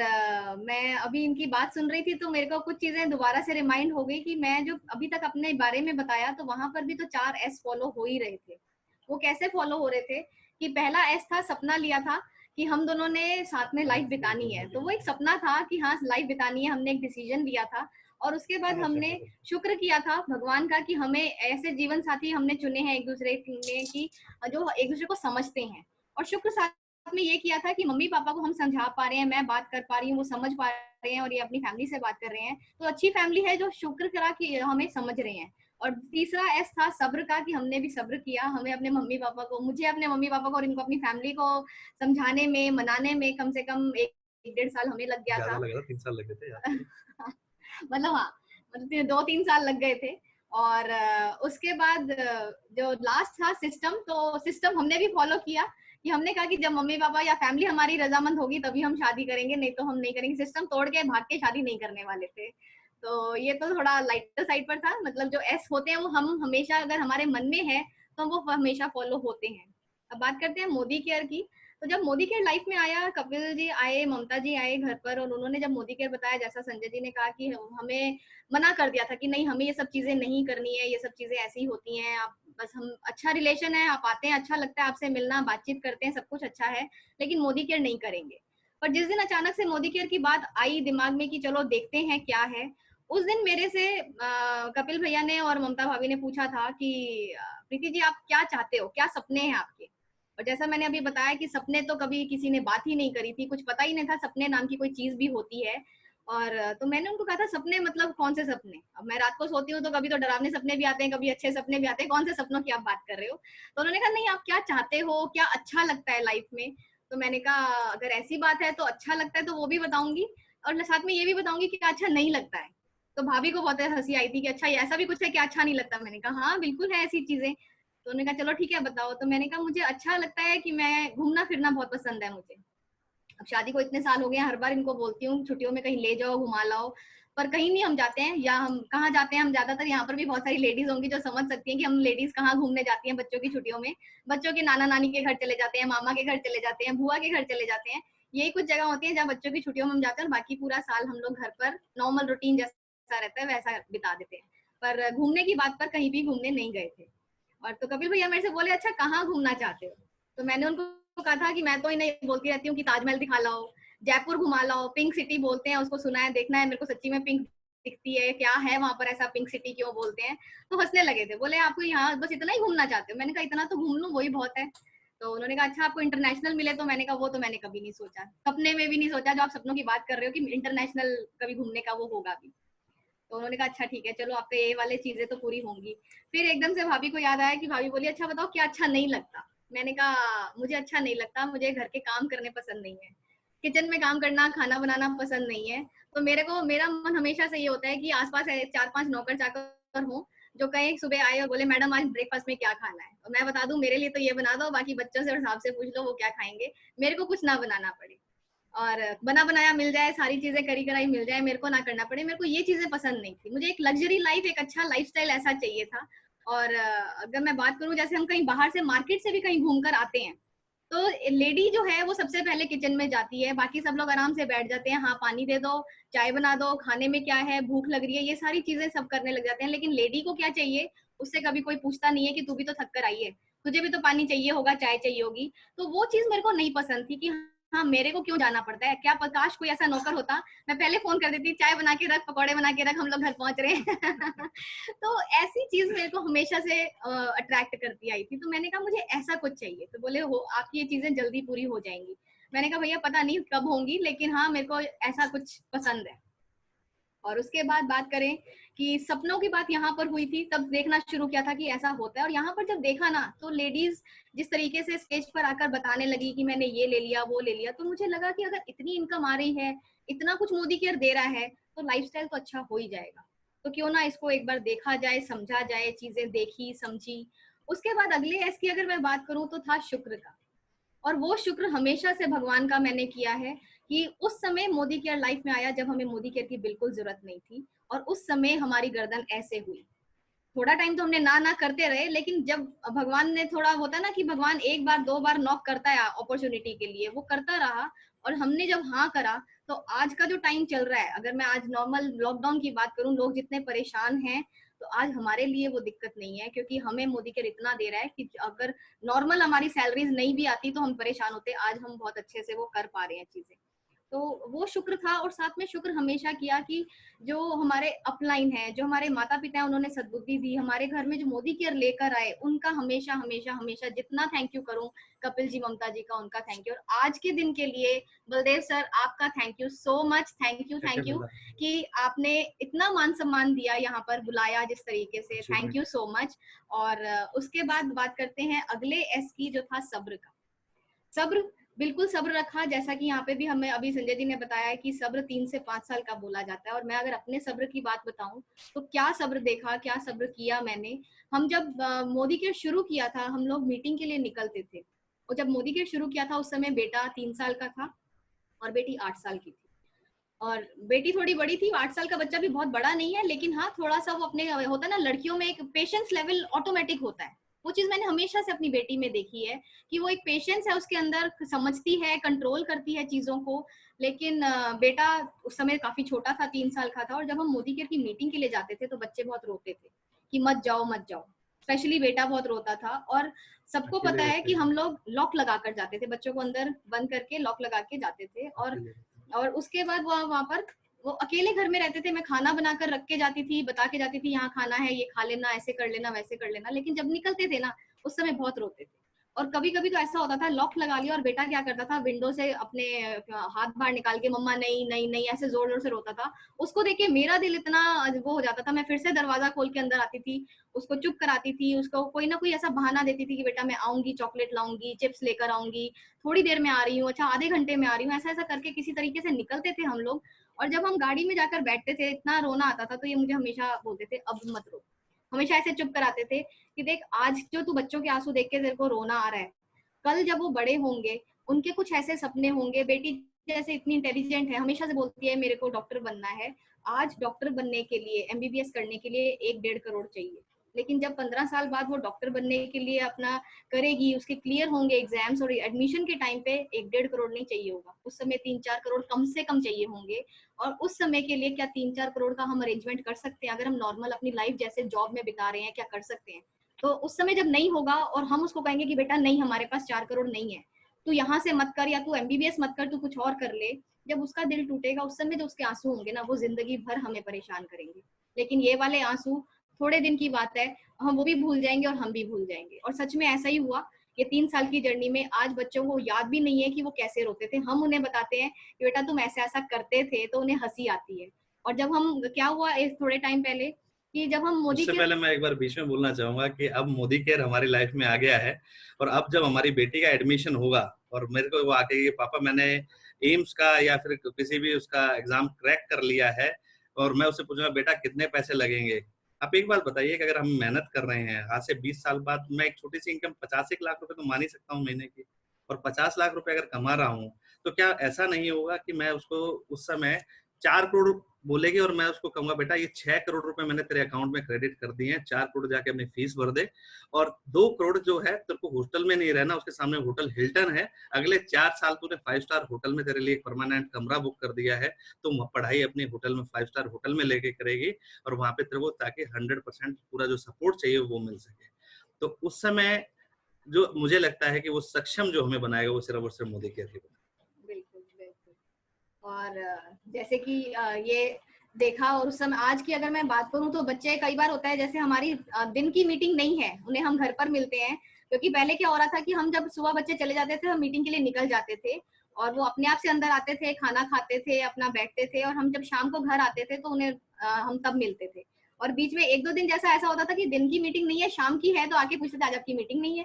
Speaker 2: मैं अभी इनकी बात सुन रही थी तो मेरे को कुछ चीजें दोबारा से रिमाइंड हो गई कि मैं जो अभी तक अपने बारे में बताया, तो वहां पर भी तो 4 S फॉलो हो ही रहे थे। वो कैसे फॉलो हो रहे थे कि पहला S था, सपना लिया था कि हम दोनों ने साथ में लाइफ बितानी है। तो वो एक सपना था कि हाँ लाइफ बितानी है, हमने एक डिसीजन लिया था। और उसके बाद हमने शुक्र किया था भगवान का कि हमें ऐसे जीवन साथी हमने चुने हैं एक दूसरे में कि जो एक दूसरे को समझते हैं। और शुक्र साथ में ये किया था कि मम्मी पापा को हम समझा पा रहे हैं, मैं बात कर पा रही हूँ, वो समझ पा रहे हैं, और ये अपनी फैमिली से बात कर रहे हैं। तो अच्छी फैमिली है जो शुक्र करा कि हमें समझ रहे हैं। और तीसरा S था सब्र का, कि हमने भी सब्र किया। हमें अपने मम्मी पापा को, मुझे अपने मम्मी पापा को और इनको अपनी फैमिली को समझाने में, मनाने में कम से कम 1-1.5 साल हमें लग गया था।
Speaker 1: 3 साल लगे थे यार।
Speaker 2: मतलब हाँ, मतलब 2-3 साल लग गए थे। और उसके बाद जो लास्ट था सिस्टम, तो सिस्टम हमने भी फॉलो किया कि हमने कहा कि जब मम्मी पापा या फैमिली हमारी रजामंद होगी तभी हम शादी करेंगे, नहीं तो हम नहीं करेंगे। सिस्टम तोड़ के भाग के शादी नहीं करने वाले थे। तो ये तो थोड़ा लाइटर साइड पर था। मतलब जो S होते हैं वो हम हमेशा, अगर हमारे मन में है तो वो हमेशा फॉलो होते हैं। अब बात करते हैं मोदी केयर की। तो जब मोदी केयर लाइफ में आया, कपिल जी आए, ममता जी आए घर पर, और उन्होंने जब मोदी केयर बताया, जैसा संजय जी ने कहा कि हमें मना कर दिया था कि नहीं, हमें ये सब चीजें नहीं करनी है, ये सब चीजें ऐसी ही होती हैं, आप बस, हम अच्छा रिलेशन है, आप आते हैं, अच्छा लगता है आपसे मिलना, बातचीत करते हैं, सब कुछ अच्छा है, लेकिन मोदी केयर नहीं करेंगे। पर जिस दिन अचानक से मोदी केयर की बात आई दिमाग में कि चलो देखते हैं क्या है, उस दिन मेरे से कपिल भैया ने और ममता भाभी ने पूछा था कि प्रीति जी आप क्या चाहते हो, क्या सपने हैं आपके। और जैसा मैंने अभी बताया कि सपने तो कभी किसी ने बात ही नहीं करी थी, कुछ पता ही नहीं था सपने नाम की कोई चीज भी होती है। और तो मैंने उनको कहा था सपने मतलब कौन से सपने। अब मैं रात को सोती हूँ तो कभी तो डरावने सपने भी आते हैं, कभी अच्छे सपने भी आते हैं, कौन से सपनों की आप बात कर रहे हो। तो उन्होंने कहा नहीं, आप क्या चाहते हो, क्या अच्छा लगता है लाइफ में। तो मैंने कहा अगर ऐसी बात है तो अच्छा लगता है तो वो भी बताऊंगी, और साथ में ये भी बताऊंगी कि क्या अच्छा नहीं लगता है। तो भाभी को बहुत हंसी आई थी कि अच्छा ऐसा भी कुछ है कि अच्छा नहीं लगता। मैंने कहा हाँ बिल्कुल है ऐसी चीजें। तो उन्होंने कहा चलो ठीक है बताओ। तो मैंने कहा मुझे अच्छा लगता है कि मैं घूमना फिरना बहुत पसंद है मुझे। अब शादी को इतने साल हो गए, हर बार इनको बोलती हूँ छुट्टियों में कहीं ले जाओ, घुमा लाओ, पर कहीं नहीं हम जाते हैं। या हम कहाँ जाते हैं, हम ज्यादातर, यहाँ पर भी बहुत सारी लेडीज होंगी जो समझ सकती हैं कि हम लेडीज कहाँ घूमने जाती हैं बच्चों की छुट्टियों में। बच्चों के नाना नानी के घर चले जाते हैं, मामा के घर चले जाते हैं, बुआ के घर चले जाते हैं। यही कुछ जगह होती है जहाँ बच्चों की छुट्टियों में हम जाते हैं, और बाकी पूरा साल हम लोग घर पर नॉर्मल रूटीन जैसा रहता है वैसा बिता देते हैं। पर घूमने की बात पर कहीं भी घूमने नहीं गए थे। और तो कपिल भैया मेरे से बोले अच्छा कहाँ घूमना चाहते हो। तो मैंने उनको कहा था कि मैं तो इन्हें बोलती रहती हूँ कि ताजमहल दिखा लाओ, जयपुर घुमा लाओ, पिंक सिटी बोलते हैं उसको, सुना है, देखना है, मेरे को सच्ची में पिंक दिखती है, क्या है वहां पर ऐसा, पिंक सिटी क्यों बोलते हैं। तो हंसने लगे थे, बोले आपको यहाँ बस इतना ही घूमना चाहते हो। मैंने कहा इतना तो घूम लूं वही बहुत है। तो उन्होंने कहा अच्छा आपको इंटरनेशनल मिले। तो मैंने कहा वो तो मैंने कभी नहीं सोचा, सपने में भी नहीं सोचा, जो आप सपनों की बात कर रहे हो कि इंटरनेशनल कभी घूमने का वो होगा भी। तो उन्होंने कहा अच्छा ठीक है चलो आपके ये वाले चीजें तो पूरी होंगी। फिर एकदम से भाभी को याद आया कि भाभी बोली अच्छा बताओ क्या अच्छा नहीं लगता। मैंने कहा मुझे अच्छा नहीं लगता, मुझे घर के काम करने पसंद नहीं है, किचन में काम करना, खाना बनाना पसंद नहीं है। तो मेरे को, मेरा मन हमेशा से ये होता है कि आसपास 4-5 नौकर चाकर हो जो कहीं सुबह आए और बोले मैडम आज ब्रेकफास्ट में क्या खाना है, और मैं बता दूं मेरे लिए तो ये बना दो, बाकी बच्चों से और साहब से पूछ लो वो क्या खाएंगे, मेरे को कुछ ना बनाना पड़े, और बना बनाया मिल जाए, सारी चीजें करी कराई मिल जाए, मेरे को ना करना पड़े। मेरे को ये चीजें पसंद नहीं थी। मुझे एक लग्जरी लाइफ, एक अच्छा लाइफस्टाइल ऐसा चाहिए था। और अगर मैं बात करूं, जैसे हम कहीं बाहर से मार्केट से भी कहीं घूम कर आते हैं तो लेडी जो है वो सबसे पहले किचन में जाती है, बाकी सब लोग आराम से बैठ जाते हैं, हाँ पानी दे दो, चाय बना दो, खाने में क्या है, भूख लग रही है, ये सारी चीजें सब करने लग जाते हैं। लेकिन लेडी को क्या चाहिए, उससे कभी कोई पूछता नहीं है कि तू भी तो थक कर आई है, तुझे भी तो पानी चाहिए होगा, चाय चाहिए होगी। तो वो चीज मेरे को नहीं पसंद थी कि हाँ मेरे को क्यों जाना पड़ता है, क्या काश कोई ऐसा नौकर होता, मैं पहले फोन कर देती, चाय बना के रख, पकौड़े बना के रख, हम लोग घर पहुंच रहे हैं। तो ऐसी चीज मेरे को हमेशा से अट्रैक्ट करती आई थी। तो मैंने कहा मुझे ऐसा कुछ चाहिए। तो बोले हो आपकी ये चीजें जल्दी पूरी हो जाएंगी। मैंने कहा भैया पता नहीं कब होंगी, लेकिन हाँ मेरे को ऐसा कुछ पसंद है। और उसके बाद बात करें कि सपनों की बात यहाँ पर हुई थी, तब देखना शुरू किया था कि ऐसा होता है। और यहाँ पर जब देखा ना, तो लेडीज जिस तरीके से स्टेज पर आकर बताने लगी कि मैंने ये ले लिया वो ले लिया, तो मुझे लगा कि अगर इतनी इनकम आ रही है, इतना कुछ मोदी केयर दे रहा है, तो लाइफस्टाइल तो अच्छा हो ही जाएगा। तो क्यों ना इसको एक बार देखा जाए, समझा जाए, चीजें देखी समझी। उसके बाद अगले एस की अगर मैं बात करूं तो था शुक्र का। और वो शुक्र हमेशा से भगवान का मैंने किया है कि उस समय मोदी केयर लाइफ में आया जब हमें मोदी केयर की बिल्कुल जरूरत नहीं थी, और उस समय हमारी गर्दन ऐसे हुई। थोड़ा टाइम तो हमने ना ना करते रहे, लेकिन जब भगवान ने थोड़ा, होता ना कि भगवान एक बार दो बार नॉक करता है अपॉर्चुनिटी के लिए, वो करता रहा। और हमने जब हाँ करा, तो आज का जो टाइम चल रहा है, अगर मैं आज नॉर्मल लॉकडाउन की बात करूं, लोग जितने परेशान हैं, तो आज हमारे लिए वो दिक्कत नहीं है, क्योंकि हमें मोदी केयर इतना दे रहा है कि अगर नॉर्मल हमारी सैलरीज नहीं भी आती तो हम परेशान होते, आज हम बहुत अच्छे से वो कर पा रहे हैं चीजें। तो वो शुक्र था। और साथ में शुक्र हमेशा किया कि जो हमारे अपलाइन है, जो हमारे माता पिता है, उन्होंने सद्बुद्धि दी, हमारे घर में जो मोदी केयर लेकर आए, उनका हमेशा हमेशा हमेशा जितना थैंक यू करूं, कपिल जी ममता जी का उनका थैंक यू। और आज के दिन के लिए बलदेव सर आपका thank you so much, thank you कि आपने इतना मान सम्मान दिया, यहाँ पर बुलाया जिस तरीके से, थैंक यू सो मच। और उसके बाद बात करते हैं अगले एस की, जो था सब्र का। सब्र, बिल्कुल सब्र रखा। जैसा कि यहाँ पे भी हमें अभी संजय जी ने बताया है कि सब्र 3 से 5 साल का बोला जाता है। और मैं अगर अपने सब्र की बात बताऊं, तो क्या सब्र देखा, क्या सब्र किया मैंने। हम जब मोदी केयर शुरू किया था, हम लोग मीटिंग के लिए निकलते थे। और जब मोदी केयर शुरू किया था, उस समय बेटा 3 साल का था और बेटी 8 साल की थी। और बेटी थोड़ी बड़ी थी, 8 साल का बच्चा भी बहुत बड़ा नहीं है, लेकिन हाँ थोड़ा सा वो अपने, होता है ना लड़कियों में एक पेशेंस लेवल ऑटोमेटिक होता है। वो चीज मैंने हमेशा से अपनी बेटी में देखी है कि वो एक पेशेंस है उसके अंदर, समझती है, कंट्रोल करती है चीजों को। लेकिन बेटा उस समय काफी छोटा था, 3 साल का था। और जब हम मोदी केयर की मीटिंग के लिए जाते थे, तो बच्चे बहुत रोते थे कि मत जाओ मत जाओ। स्पेशली बेटा बहुत रोता था। और सबको पता है कि हम लोग लॉक लगा कर जाते थे, बच्चों को अंदर बंद करके लॉक लगा के जाते थे। और उसके बाद वो वहां पर वो अकेले घर में रहते थे। मैं खाना बनाकर रख के जाती थी, बता के जाती थी यहाँ खाना है, ये खा लेना, ऐसे कर लेना, वैसे कर लेना। लेकिन जब निकलते थे ना, उस समय बहुत रोते थे। और कभी कभी तो ऐसा होता था लॉक लगा लिया और बेटा क्या करता था, विंडो से अपने हाथ बाहर निकाल के मम्मा नहीं नहीं नहीं ऐसे जोर जोर से रोता था। उसको देख के मेरा दिल इतना वो हो जाता था, मैं फिर से दरवाजा खोल के अंदर आती थी, उसको चुप कराती थी, उसको कोई ना कोई ऐसा बहाना देती थी कि बेटा मैं आऊंगी, चॉकलेट लाऊंगी, चिप्स लेकर आऊंगी, थोड़ी देर में आ रही हूँ, अच्छा आधे घंटे में आ रही हूँ, ऐसा ऐसा करके किसी तरीके से निकलते थे हम लोग। और जब हम गाड़ी में जाकर बैठते थे, इतना रोना आता था, तो ये मुझे हमेशा बोलते थे अब मत रो। हमेशा ऐसे चुप कराते थे कि देख आज जो तू बच्चों के आंसू देख के तेरे को रोना आ रहा है, कल जब वो बड़े होंगे, उनके कुछ ऐसे सपने होंगे। बेटी जैसे इतनी इंटेलिजेंट है, हमेशा से बोलती है मेरे को डॉक्टर बनना है। आज डॉक्टर बनने के लिए, एमबीबीएस करने के लिए 1-1.5 करोड़ चाहिए। लेकिन जब 15 साल बाद वो डॉक्टर बनने के लिए अपना करेगी, उसके क्लियर होंगे एग्जाम्स, और एडमिशन के टाइम पे 1-1.5 करोड़ नहीं चाहिए होगा, उस समय 3-4 करोड़ कम से कम चाहिए होंगे। और उस समय के लिए क्या 3-4 करोड़ का हम अरेंजमेंट कर सकते हैं? अगर हम नॉर्मल अपनी लाइफ जैसे जॉब में बिता रहे हैं, क्या कर सकते हैं? तो उस समय जब नहीं होगा और हम उसको कहेंगे कि बेटा नहीं हमारे पास 4 करोड़ नहीं है, तू यहाँ से मत कर, या तू एमबीबीएस मत कर, तू कुछ और कर ले। जब उसका दिल टूटेगा, उस समय जो उसके आंसू होंगे ना, वो जिंदगी भर हमें परेशान करेंगे। लेकिन ये वाले आंसू थोड़े दिन की बात है, हम वो भी भूल जाएंगे और हम भी भूल जाएंगे। और सच में ऐसा ही हुआ। ये 3 साल की जर्नी में आज बच्चों को याद भी नहीं है कि वो कैसे रोते थे। हम उन्हें बताते हैं कि बेटा तुम ऐसा ऐसा करते थे, तो उन्हें हंसी आती है। और जब हम, क्या हुआ थोड़े टाइम पहले, कि जब हम मोदी
Speaker 1: उससे
Speaker 2: के,
Speaker 1: पहले मैं एक बार बीच में बोलना चाहूंगा कि अब मोदी केयर हमारी लाइफ में आ गया है। और अब जब हमारी बेटी का एडमिशन होगा और मेरे को वो आके कि पापा मैंने एम्स का या फिर किसी भी उसका एग्जाम क्रैक कर लिया है, और मैं उससे पूछूंगा बेटा कितने पैसे लगेंगे, आप एक बात बताइए कि अगर हम मेहनत कर रहे हैं आज से 20 साल बाद, मैं एक छोटी सी इनकम 50 लाख रुपए तो मान ही सकता हूँ महीने की, और 50 लाख रुपए अगर कमा रहा हूँ, तो क्या ऐसा नहीं होगा कि मैं उसको उस समय 4 करोड़ बोलेगी और मैं उसको कहूंगा बेटा ये 6 करोड़ रुपए मैंने तेरे अकाउंट में क्रेडिट कर दिए हैं, 4 करोड़ जाके अपनी फीस भर दे, और 2 करोड़ जो है तेरे को होटल में नहीं रहना, उसके सामने होटल हिल्टन है, अगले 4 साल तूने 5 स्टार होटल में तेरे लिए एक परमानेंट कमरा बुक कर दिया है, तो पढ़ाई अपनी होटल में 5 स्टार होटल में लेके करेगी, और वहां पे तेरे को ताकि 100% पूरा जो सपोर्ट चाहिए वो मिल सके। तो उस समय जो मुझे लगता है कि वो सक्षम जो हमें बनाएगा वो सिर्फ और सिर्फ मोदी केयर ही बनाएगा।
Speaker 2: बिल्कुल बिल्कुल। और जैसे कि ये देखा, और उस समय आज की अगर मैं बात करूं तो बच्चे कई बार होता है जैसे हमारी दिन की मीटिंग नहीं है, उन्हें हम घर पर मिलते हैं, क्योंकि पहले क्या हो रहा था कि हम जब सुबह बच्चे चले जाते थे हम मीटिंग के लिए निकल जाते थे और वो अपने आप से अंदर आते थे, खाना खाते थे, अपना बैठते थे, और हम जब शाम को घर आते थे तो उन्हें हम तब मिलते थे। और बीच में 1-2 दिन जैसा ऐसा होता था कि दिन की मीटिंग नहीं है, शाम की है, तो आके पूछते थे आज आपकी मीटिंग नहीं है,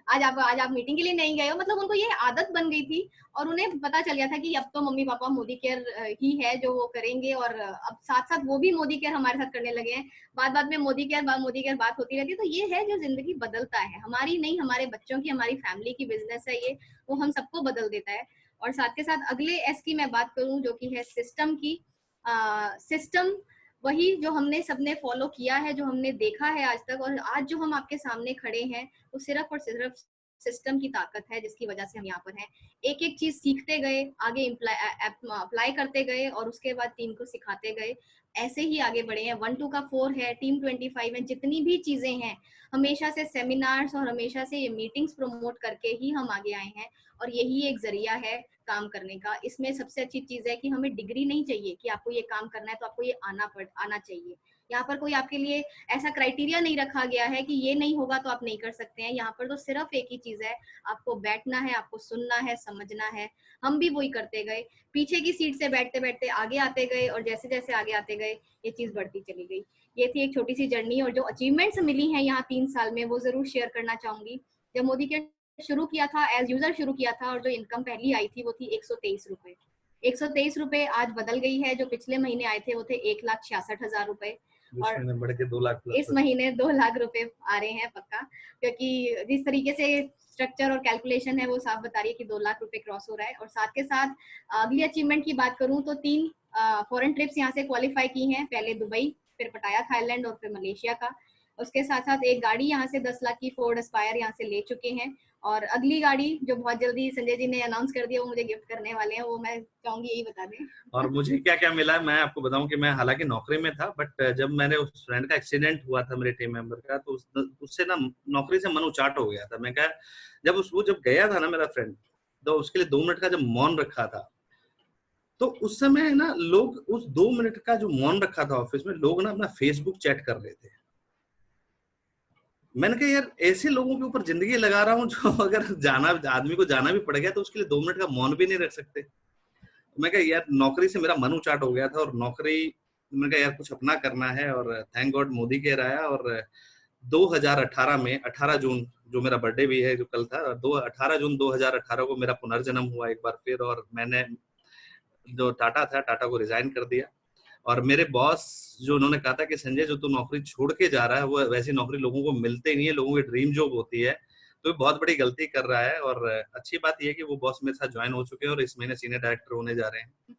Speaker 2: आज आप मीटिंग के लिए नहीं गए हो। मतलब उनको ये आदत बन गई थी और उन्हें पता चल गया था कि अब तो मम्मी पापा मोदी केयर ही है जो वो करेंगे, और अब साथ साथ वो भी मोदी केयर हमारे साथ करने लगे हैं। बाद में मोदी केयर बात होती रहती है। तो ये है जो जिंदगी बदलता है, हमारी नहीं, हमारे बच्चों की, हमारी फैमिली की बिजनेस है ये, वो हम सबको बदल देता है। और साथ के साथ अगले एस की मैं बात करूं जो कि है सिस्टम की। सिस्टम वही जो हमने सबने फॉलो किया है, जो हमने देखा है आज तक, और आज जो हम आपके सामने खड़े हैं वो सिर्फ और सिर्फ सिस्टम की ताकत है जिसकी वजह से हम यहाँ पर हैं। एक एक चीज सीखते गए, आगे अप्लाई करते गए, और उसके बाद टीम को सिखाते गए, ऐसे ही आगे बढ़े हैं। 1 2 का 4 है, टीम 25 है, जितनी भी चीजें हैं हमेशा से सेमिनार्स और हमेशा से ये मीटिंग्स प्रमोट करके ही हम आगे आए हैं, और यही एक जरिया है काम करने का। इसमें सबसे अच्छी चीज है कि हमें डिग्री नहीं चाहिए कि आपको ये काम करना है तो आपको ये आना चाहिए। यहाँ पर कोई आपके लिए ऐसा क्राइटेरिया नहीं रखा गया है कि ये नहीं होगा तो आप नहीं कर सकते हैं। यहाँ पर तो सिर्फ एक ही चीज है, आपको बैठना है, आपको सुनना है, समझना है। हम भी वही करते गए, पीछे की सीट से बैठते बैठते आगे आते गए, और जैसे जैसे आगे आते गए ये चीज बढ़ती चली गई। ये थी एक छोटी सी जर्नी, और जो अचीवमेंट्स मिली हैं यहाँ 3 साल में वो जरूर शेयर करना चाहूंगी। जब मोदी के शुरू किया था, एज यूजर शुरू किया था, और जो इनकम पहली आई थी वो थी 123 रुपए। 123 रुपए आज बदल गई है। जो पिछले महीने आए थे वो थे 1,66,000 रुपए, और
Speaker 1: बढ़ के 2 लाख
Speaker 2: इस महीने 2 लाख रुपए आ रहे हैं पक्का, क्योंकि जिस तरीके से स्ट्रक्चर और कैलकुलेशन है वो साफ बता रही है कि 2 लाख रुपए क्रॉस हो रहा है। और साथ के साथ अगली अचीवमेंट की बात करूं तो 3 फॉरेन ट्रिप्स यहाँ से क्वालिफाई की हैं, पहले दुबई, फिर पटाया थाईलैंड, और फिर मलेशिया का। उसके साथ साथ एक गाड़ी यहाँ से 10 लाख की फोर्ड एस्पायर यहाँ से ले चुके हैं, और अगली गाड़ी जो बहुत जल्दी संजय जी ने अनाउंस कर दिया वो मुझे गिफ्ट करने वाले हैं, वो मैं चाहूंगी यही बता दें।
Speaker 1: और मुझे क्या क्या मिला है मैं आपको बताऊं कि मैं हालांकि नौकरी में था, बट जब मैंने उस फ्रेंड का एक्सीडेंट हुआ था मेरे टीम मेंबर का, तो उससे ना नौकरी से मन उचाट हो गया था। मैं क्या, जब गया था ना मेरा फ्रेंड, तो उसके लिए 2 मिनट का जब मौन रखा था, तो उस समय ना लोग उस 2 मिनट का जो मौन रखा था ऑफिस में, लोग ना अपना फेसबुक चैट कर रहे थे। मैंने कहा यार ऐसे लोगों के ऊपर जिंदगी लगा रहा हूँ जो अगर आदमी को जाना भी पड़ गया तो उसके लिए 2 मिनट का मौन भी नहीं रख सकते। मैं कहा यार नौकरी से मेरा मन उचाट हो गया था, और नौकरी मैंने कहा यार कुछ अपना करना है, और थैंक गॉड मोदी केयर आया। और 2018 में 18 जून जो मेरा बर्थडे भी है जो कल था, 18 जून 2018 को मेरा पुनर्जन्म हुआ एक बार फिर, और मैंने जो टाटा को रिजाइन कर दिया। और मेरे बॉस जो उन्होंने कहा था कि संजय जो तू नौकरी छोड़ के जा रहा है वो वैसी नौकरी लोगों को मिलते नहीं है, लोगों की ड्रीम जॉब होती है, तो ये बहुत बड़ी गलती कर रहा है। और अच्छी बात ये है कि वो बॉस मेरे साथ ज्वाइन हो चुके हैं और इस महीने सीनियर डायरेक्टर होने जा रहे हैं।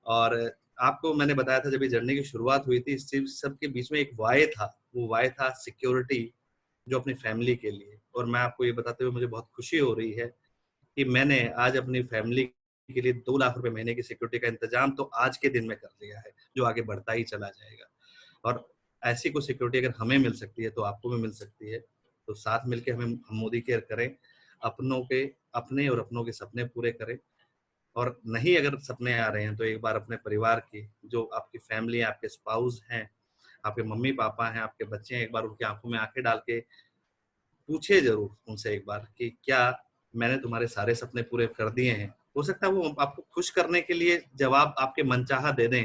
Speaker 1: और आपको मैंने बताया था जब ये जर्नी की शुरुआत हुई थी, इस सब के बीच में एक वाई था, वो वाई था सिक्योरिटी, जो अपनी फैमिली के लिए। और मैं आपको ये बताते हुए मुझे बहुत खुशी हो रही है कि मैंने आज अपनी फैमिली के लिए 2 लाख रुपए महीने की सिक्योरिटी का इंतजाम तो आज के दिन में कर लिया है, जो आगे बढ़ता ही चला जाएगा। और ऐसी कोई सिक्योरिटी अगर हमें मिल सकती है तो आपको भी मिल सकती है। तो साथ मिलके हम मोदी केयर करें, अपने और अपनों के सपने पूरे करें। और नहीं अगर सपने आ रहे हैं तो एक बार अपने परिवार की, जो आपकी फैमिली है, आपके स्पाउस हैं, आपके मम्मी पापा हैं, आपके बच्चे हैं, एक बार उनकी आंखों में आंखें डाल के पूछिए जरूर उनसे एक बार कि क्या मैंने तुम्हारे सारे सपने पूरे कर दिए हैं। हो सकता है वो आपको खुश करने के लिए जवाब आपके मनचाहा दे दें,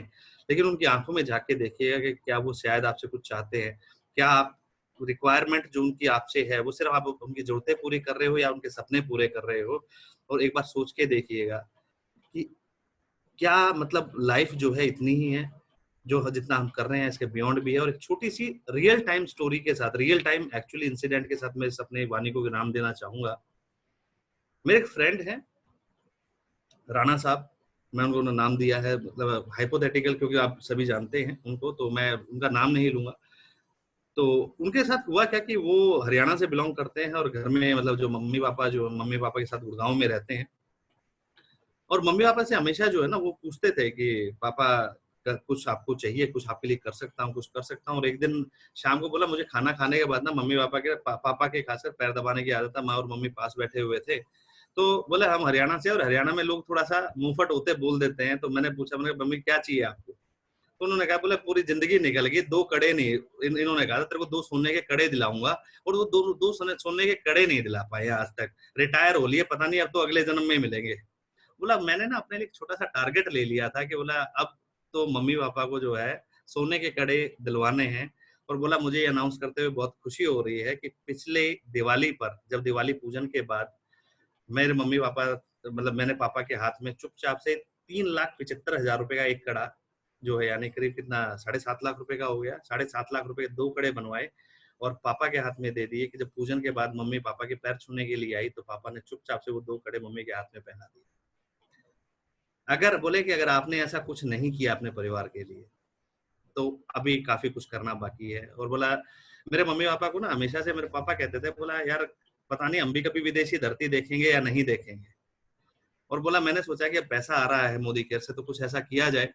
Speaker 1: लेकिन उनकी आंखों में झांक के देखिएगा कि क्या वो शायद आपसे कुछ चाहते हैं, क्या आप रिक्वायरमेंट जो उनकी आपसे है वो सिर्फ आप उनकी जरूरतें पूरी कर रहे हो या उनके सपने पूरे कर रहे हो। और एक बार सोच के देखिएगा कि क्या मतलब लाइफ जो है इतनी ही है, जो जितना हम कर रहे हैं इसके बियॉन्ड भी है। और एक छोटी सी रियल टाइम स्टोरी के साथ, रियल टाइम एक्चुअली इंसिडेंट के साथ मैं इस अपने वाणी को विराम देना चाहूंगा। मेरे एक फ्रेंड है राणा साहब, मैं उनको नाम दिया है, मतलब हाइपोथेटिकल, क्योंकि आप सभी जानते हैं उनको, तो मैं उनका नाम नहीं लूंगा। तो उनके साथ हुआ क्या कि वो हरियाणा से बिलोंग करते हैं और घर में मतलब जो मम्मी पापा के साथ गुड़गांव में रहते हैं, और मम्मी पापा से हमेशा जो है ना वो पूछते थे कि पापा कुछ आपको चाहिए, कुछ आपके लिए कर सकता हूँ, कुछ कर सकता हूँ। और एक दिन शाम को बोला, मुझे खाना खाने के बाद ना मम्मी पापा के खासकर पैर दबाने की आदत था, माँ और मम्मी पास बैठे हुए थे, तो बोले हम हरियाणा से, और हरियाणा में लोग थोड़ा सा मुंहफट होते बोल देते हैं। तो मैंने पूछा, मैंने मम्मी क्या चाहिए आपको? तो उन्होंने कहा, बोले पूरी जिंदगी निकल गई, दो कड़े नहीं, इन्होंने कहा तेरे को 2 सोने के कड़े दिलाऊंगा, और वो दो सोने के कड़े नहीं दिला पाए आज तक, रिटायर हो लिए, पता नहीं अब तो अगले जन्म में मिलेंगे। बोला मैंने ना अपने लिए एक छोटा सा टारगेट ले लिया था कि बोला अब तो मम्मी पापा को जो है सोने के कड़े दिलवाने हैं। और बोला मुझे ये अनाउंस करते हुए बहुत खुशी हो रही है कि पिछले दिवाली पर, जब दिवाली पूजन के बाद मेरे मम्मी पापा, मतलब मैंने पापा के हाथ में चुपचाप से 3,75,000 रुपए का एक कड़ा जो है, यानी करीब कितना 7.5 लाख रुपए का हो गया, 7.5 लाख रुपए के 2 कड़े बनवाए और पापा के हाथ में दे दिए कि जब पूजन के बाद मम्मी पापा के पैर छूने के लिए आई तो पापा ने चुपचाप से वो 2 कड़े मम्मी के हाथ में पहना दिए। अगर बोले कि अगर आपने ऐसा कुछ नहीं किया अपने परिवार के लिए तो अभी काफी कुछ करना बाकी है। और बोला मेरे मम्मी पापा को ना हमेशा से मेरे पापा कहते थे, बोला यार पता नहीं हम भी कभी विदेशी धरती देखेंगे या नहीं देखेंगे। और बोला मैंने सोचा कि अब पैसा आ रहा है मोदी केयर से तो कुछ ऐसा किया जाए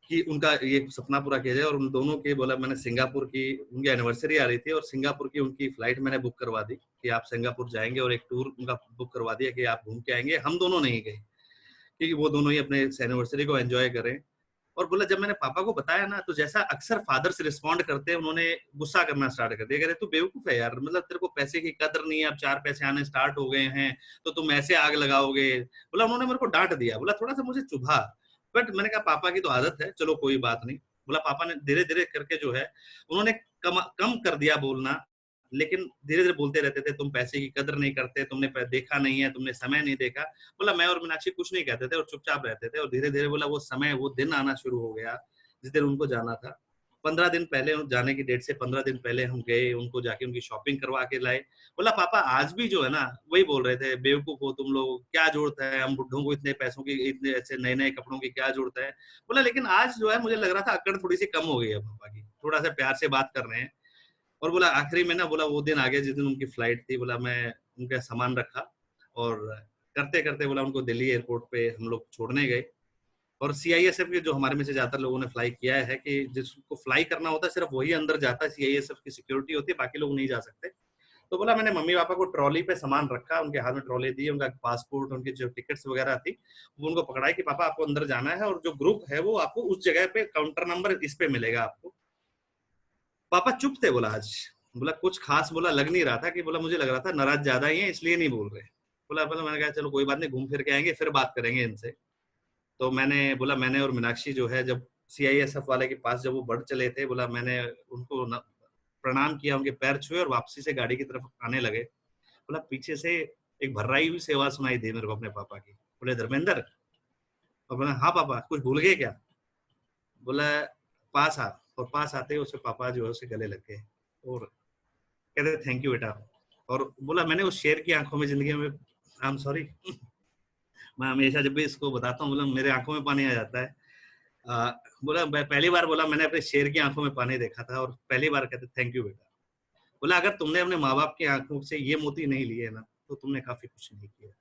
Speaker 1: कि उनका ये सपना पूरा किया जाए। और उन दोनों के बोला मैंने सिंगापुर की, उनकी एनिवर्सरी आ रही थी और सिंगापुर की उनकी फ्लाइट मैंने बुक करवा दी कि आप सिंगापुर जाएंगे, और एक टूर उनका बुक करवा दिया कि आप घूम के आएंगे। हम दोनों नहीं गए क्योंकि वो दोनों ही अपने एनिवर्सरी को एंजॉय करें। और बोला जब मैंने पापा को बताया ना तो जैसा अक्सर फादर्स रिस्पॉन्ड करते हैं, उन्होंने गुस्सा करना स्टार्ट कर दिया, कह रहे तू बेवकूफ है यार, मतलब तेरे को पैसे की कदर नहीं है, अब 4 पैसे आने स्टार्ट हो गए हैं तो तुम ऐसे आग लगाओगे। बोला उन्होंने मेरे को डांट दिया, बोला थोड़ा सा मुझे चुभा, बट मैंने कहा पापा की तो आदत है, चलो कोई बात नहीं। बोला पापा ने धीरे धीरे करके जो है उन्होंने कम कर दिया बोलना, लेकिन धीरे धीरे बोलते रहते थे तुम पैसे की कदर नहीं करते, तुमने देखा नहीं है, तुमने समय नहीं देखा। बोला मैं और मीनाक्षी कुछ नहीं कहते थे और चुपचाप रहते थे। और धीरे धीरे बोला वो समय, वो दिन आना शुरू हो गया जिस दिन उनको जाना था। 15 दिन पहले, जाने की डेट से 15 दिन पहले हम गए, उनको जाके उनकी शॉपिंग करवा के लाए। बोला पापा आज भी जो है ना वही बोल रहे थे, बेवकूफ हो तुम लोग, क्या जरूरत है, हम बुढ़ों को इतने पैसों की, इतने ऐसे नए नए कपड़ों की क्या जरूरत है। बोला लेकिन आज जो है मुझे लग रहा था अकड़ थोड़ी सी कम हो गई है पापा की, थोड़ा सा प्यार से बात कर रहे हैं। और बोला आखिरी में ना, बोला वो दिन आ गया जिस दिन उनकी फ्लाइट थी, बोला मैं उनका सामान रखा और करते करते बोला उनको दिल्ली एयरपोर्ट पे हम लोग छोड़ने गए। और सीआईएसएफ के जो हमारे में से ज्यादातर लोगों ने फ्लाई किया है कि जिसको फ्लाई करना होता है सिर्फ वही अंदर जाता है, सीआईएसएफ की सिक्योरिटी होती है, बाकी लोग नहीं जा सकते। तो बोला मैंने मम्मी पापा को ट्रॉली पे सामान रखा, उनके हाथ में ट्रॉली दी, उनका पासपोर्ट, उनकी जो टिकट्स वगैरह थी वो उनको पकड़ाई कि पापा आपको अंदर जाना है और जो ग्रुप है वो आपको उस जगह पे काउंटर नंबर इस पे मिलेगा आपको। पापा चुप थे, बोला आज, बोला कुछ खास बोला लग नहीं रहा था, कि बोला मुझे लग रहा था नाराज ज्यादा ही है इसलिए नहीं बोल रहे। बोला मैंने कहा चलो कोई बात नहीं, घूम फिर के आएंगे फिर बात करेंगे इनसे। तो मैंने और मीनाक्षी जो है जब सीआईएसएफ वाले के पास जब वो बढ़ चले थे, बोला मैंने उनको प्रणाम किया, उनके पैर छुए और वापसी से गाड़ी की तरफ आने लगे। बोला पीछे से एक भर्राई हुई सेवा सुनाई दी मेरे को अपने पापा की। बोले धर्मेंद्र, और बोला हाँ पापा कुछ भूल गए क्या? बोला पास आ, और पास आते ही उसके पापा जो है उसे गले लग गए और कहते थैंक यू बेटा। और बोला मैंने उस शेर की आंखों में जिंदगी में, आई एम सॉरी मैं हमेशा जब भी इसको बताता हूँ बोला मेरे आंखों में पानी आ जाता है। बोला पहली बार बोला मैंने अपने शेर की आंखों में पानी देखा था और पहली बार कहते थैंक यू बेटा। बोला अगर तुमने अपने माँ बाप की आंखों से ये मोती नहीं लिए ना तो तुमने काफी कुछ नहीं किया।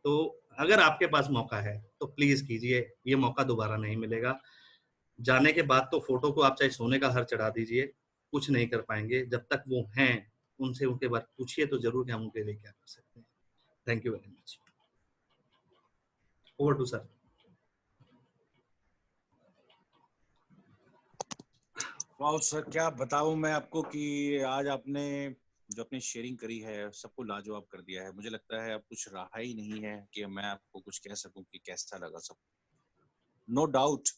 Speaker 1: तो अगर आपके पास मौका है तो प्लीज कीजिए, ये मौका दोबारा नहीं मिलेगा। जाने के बाद तो फोटो को आप चाहे सोने का हर चढ़ा दीजिए, कुछ नहीं कर पाएंगे। जब तक वो हैं उनसे उनके बारे पूछिए तो जरूर कि हम उनके लिए क्या कर सकते हैं। Thank you very much. Over to sir.
Speaker 3: वाह सर, क्या बताऊं मैं आपको कि आज आपने जो अपनी शेयरिंग करी है सबको लाजवाब कर दिया है। मुझे लगता है अब कुछ रहा ही नहीं है कि मैं आपको कुछ कह सकूं कि कैसा लगा सब। नो डाउट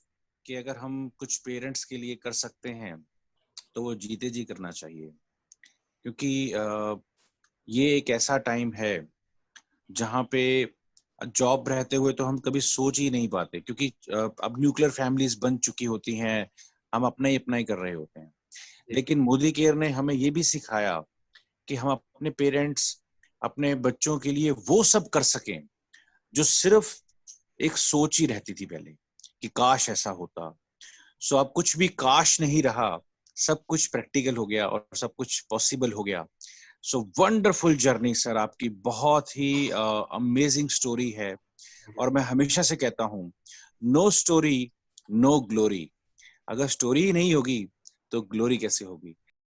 Speaker 3: कि अगर हम कुछ पेरेंट्स के लिए कर सकते हैं तो वो जीते जी करना चाहिए, क्योंकि ये एक ऐसा टाइम है जहाँ पे जॉब रहते हुए तो हम कभी सोच ही नहीं पाते, क्योंकि अब न्यूक्लियर फैमिलीज बन चुकी होती हैं, हम अपना ही कर रहे होते हैं। लेकिन मोदी केयर ने हमें ये भी सिखाया कि हम अपने पेरेंट्स, अपने बच्चों के लिए वो सब कर सकें जो सिर्फ एक सोच ही रहती थी पहले कि काश ऐसा होता। सो अब कुछ भी काश नहीं रहा, सब कुछ प्रैक्टिकल हो गया और सब कुछ पॉसिबल हो गया। सो वंडरफुल जर्नी सर, आपकी बहुत ही अमेजिंग स्टोरी है। और मैं हमेशा से कहता हूँ, नो स्टोरी नो ग्लोरी। अगर स्टोरी ही नहीं होगी तो ग्लोरी कैसे होगी?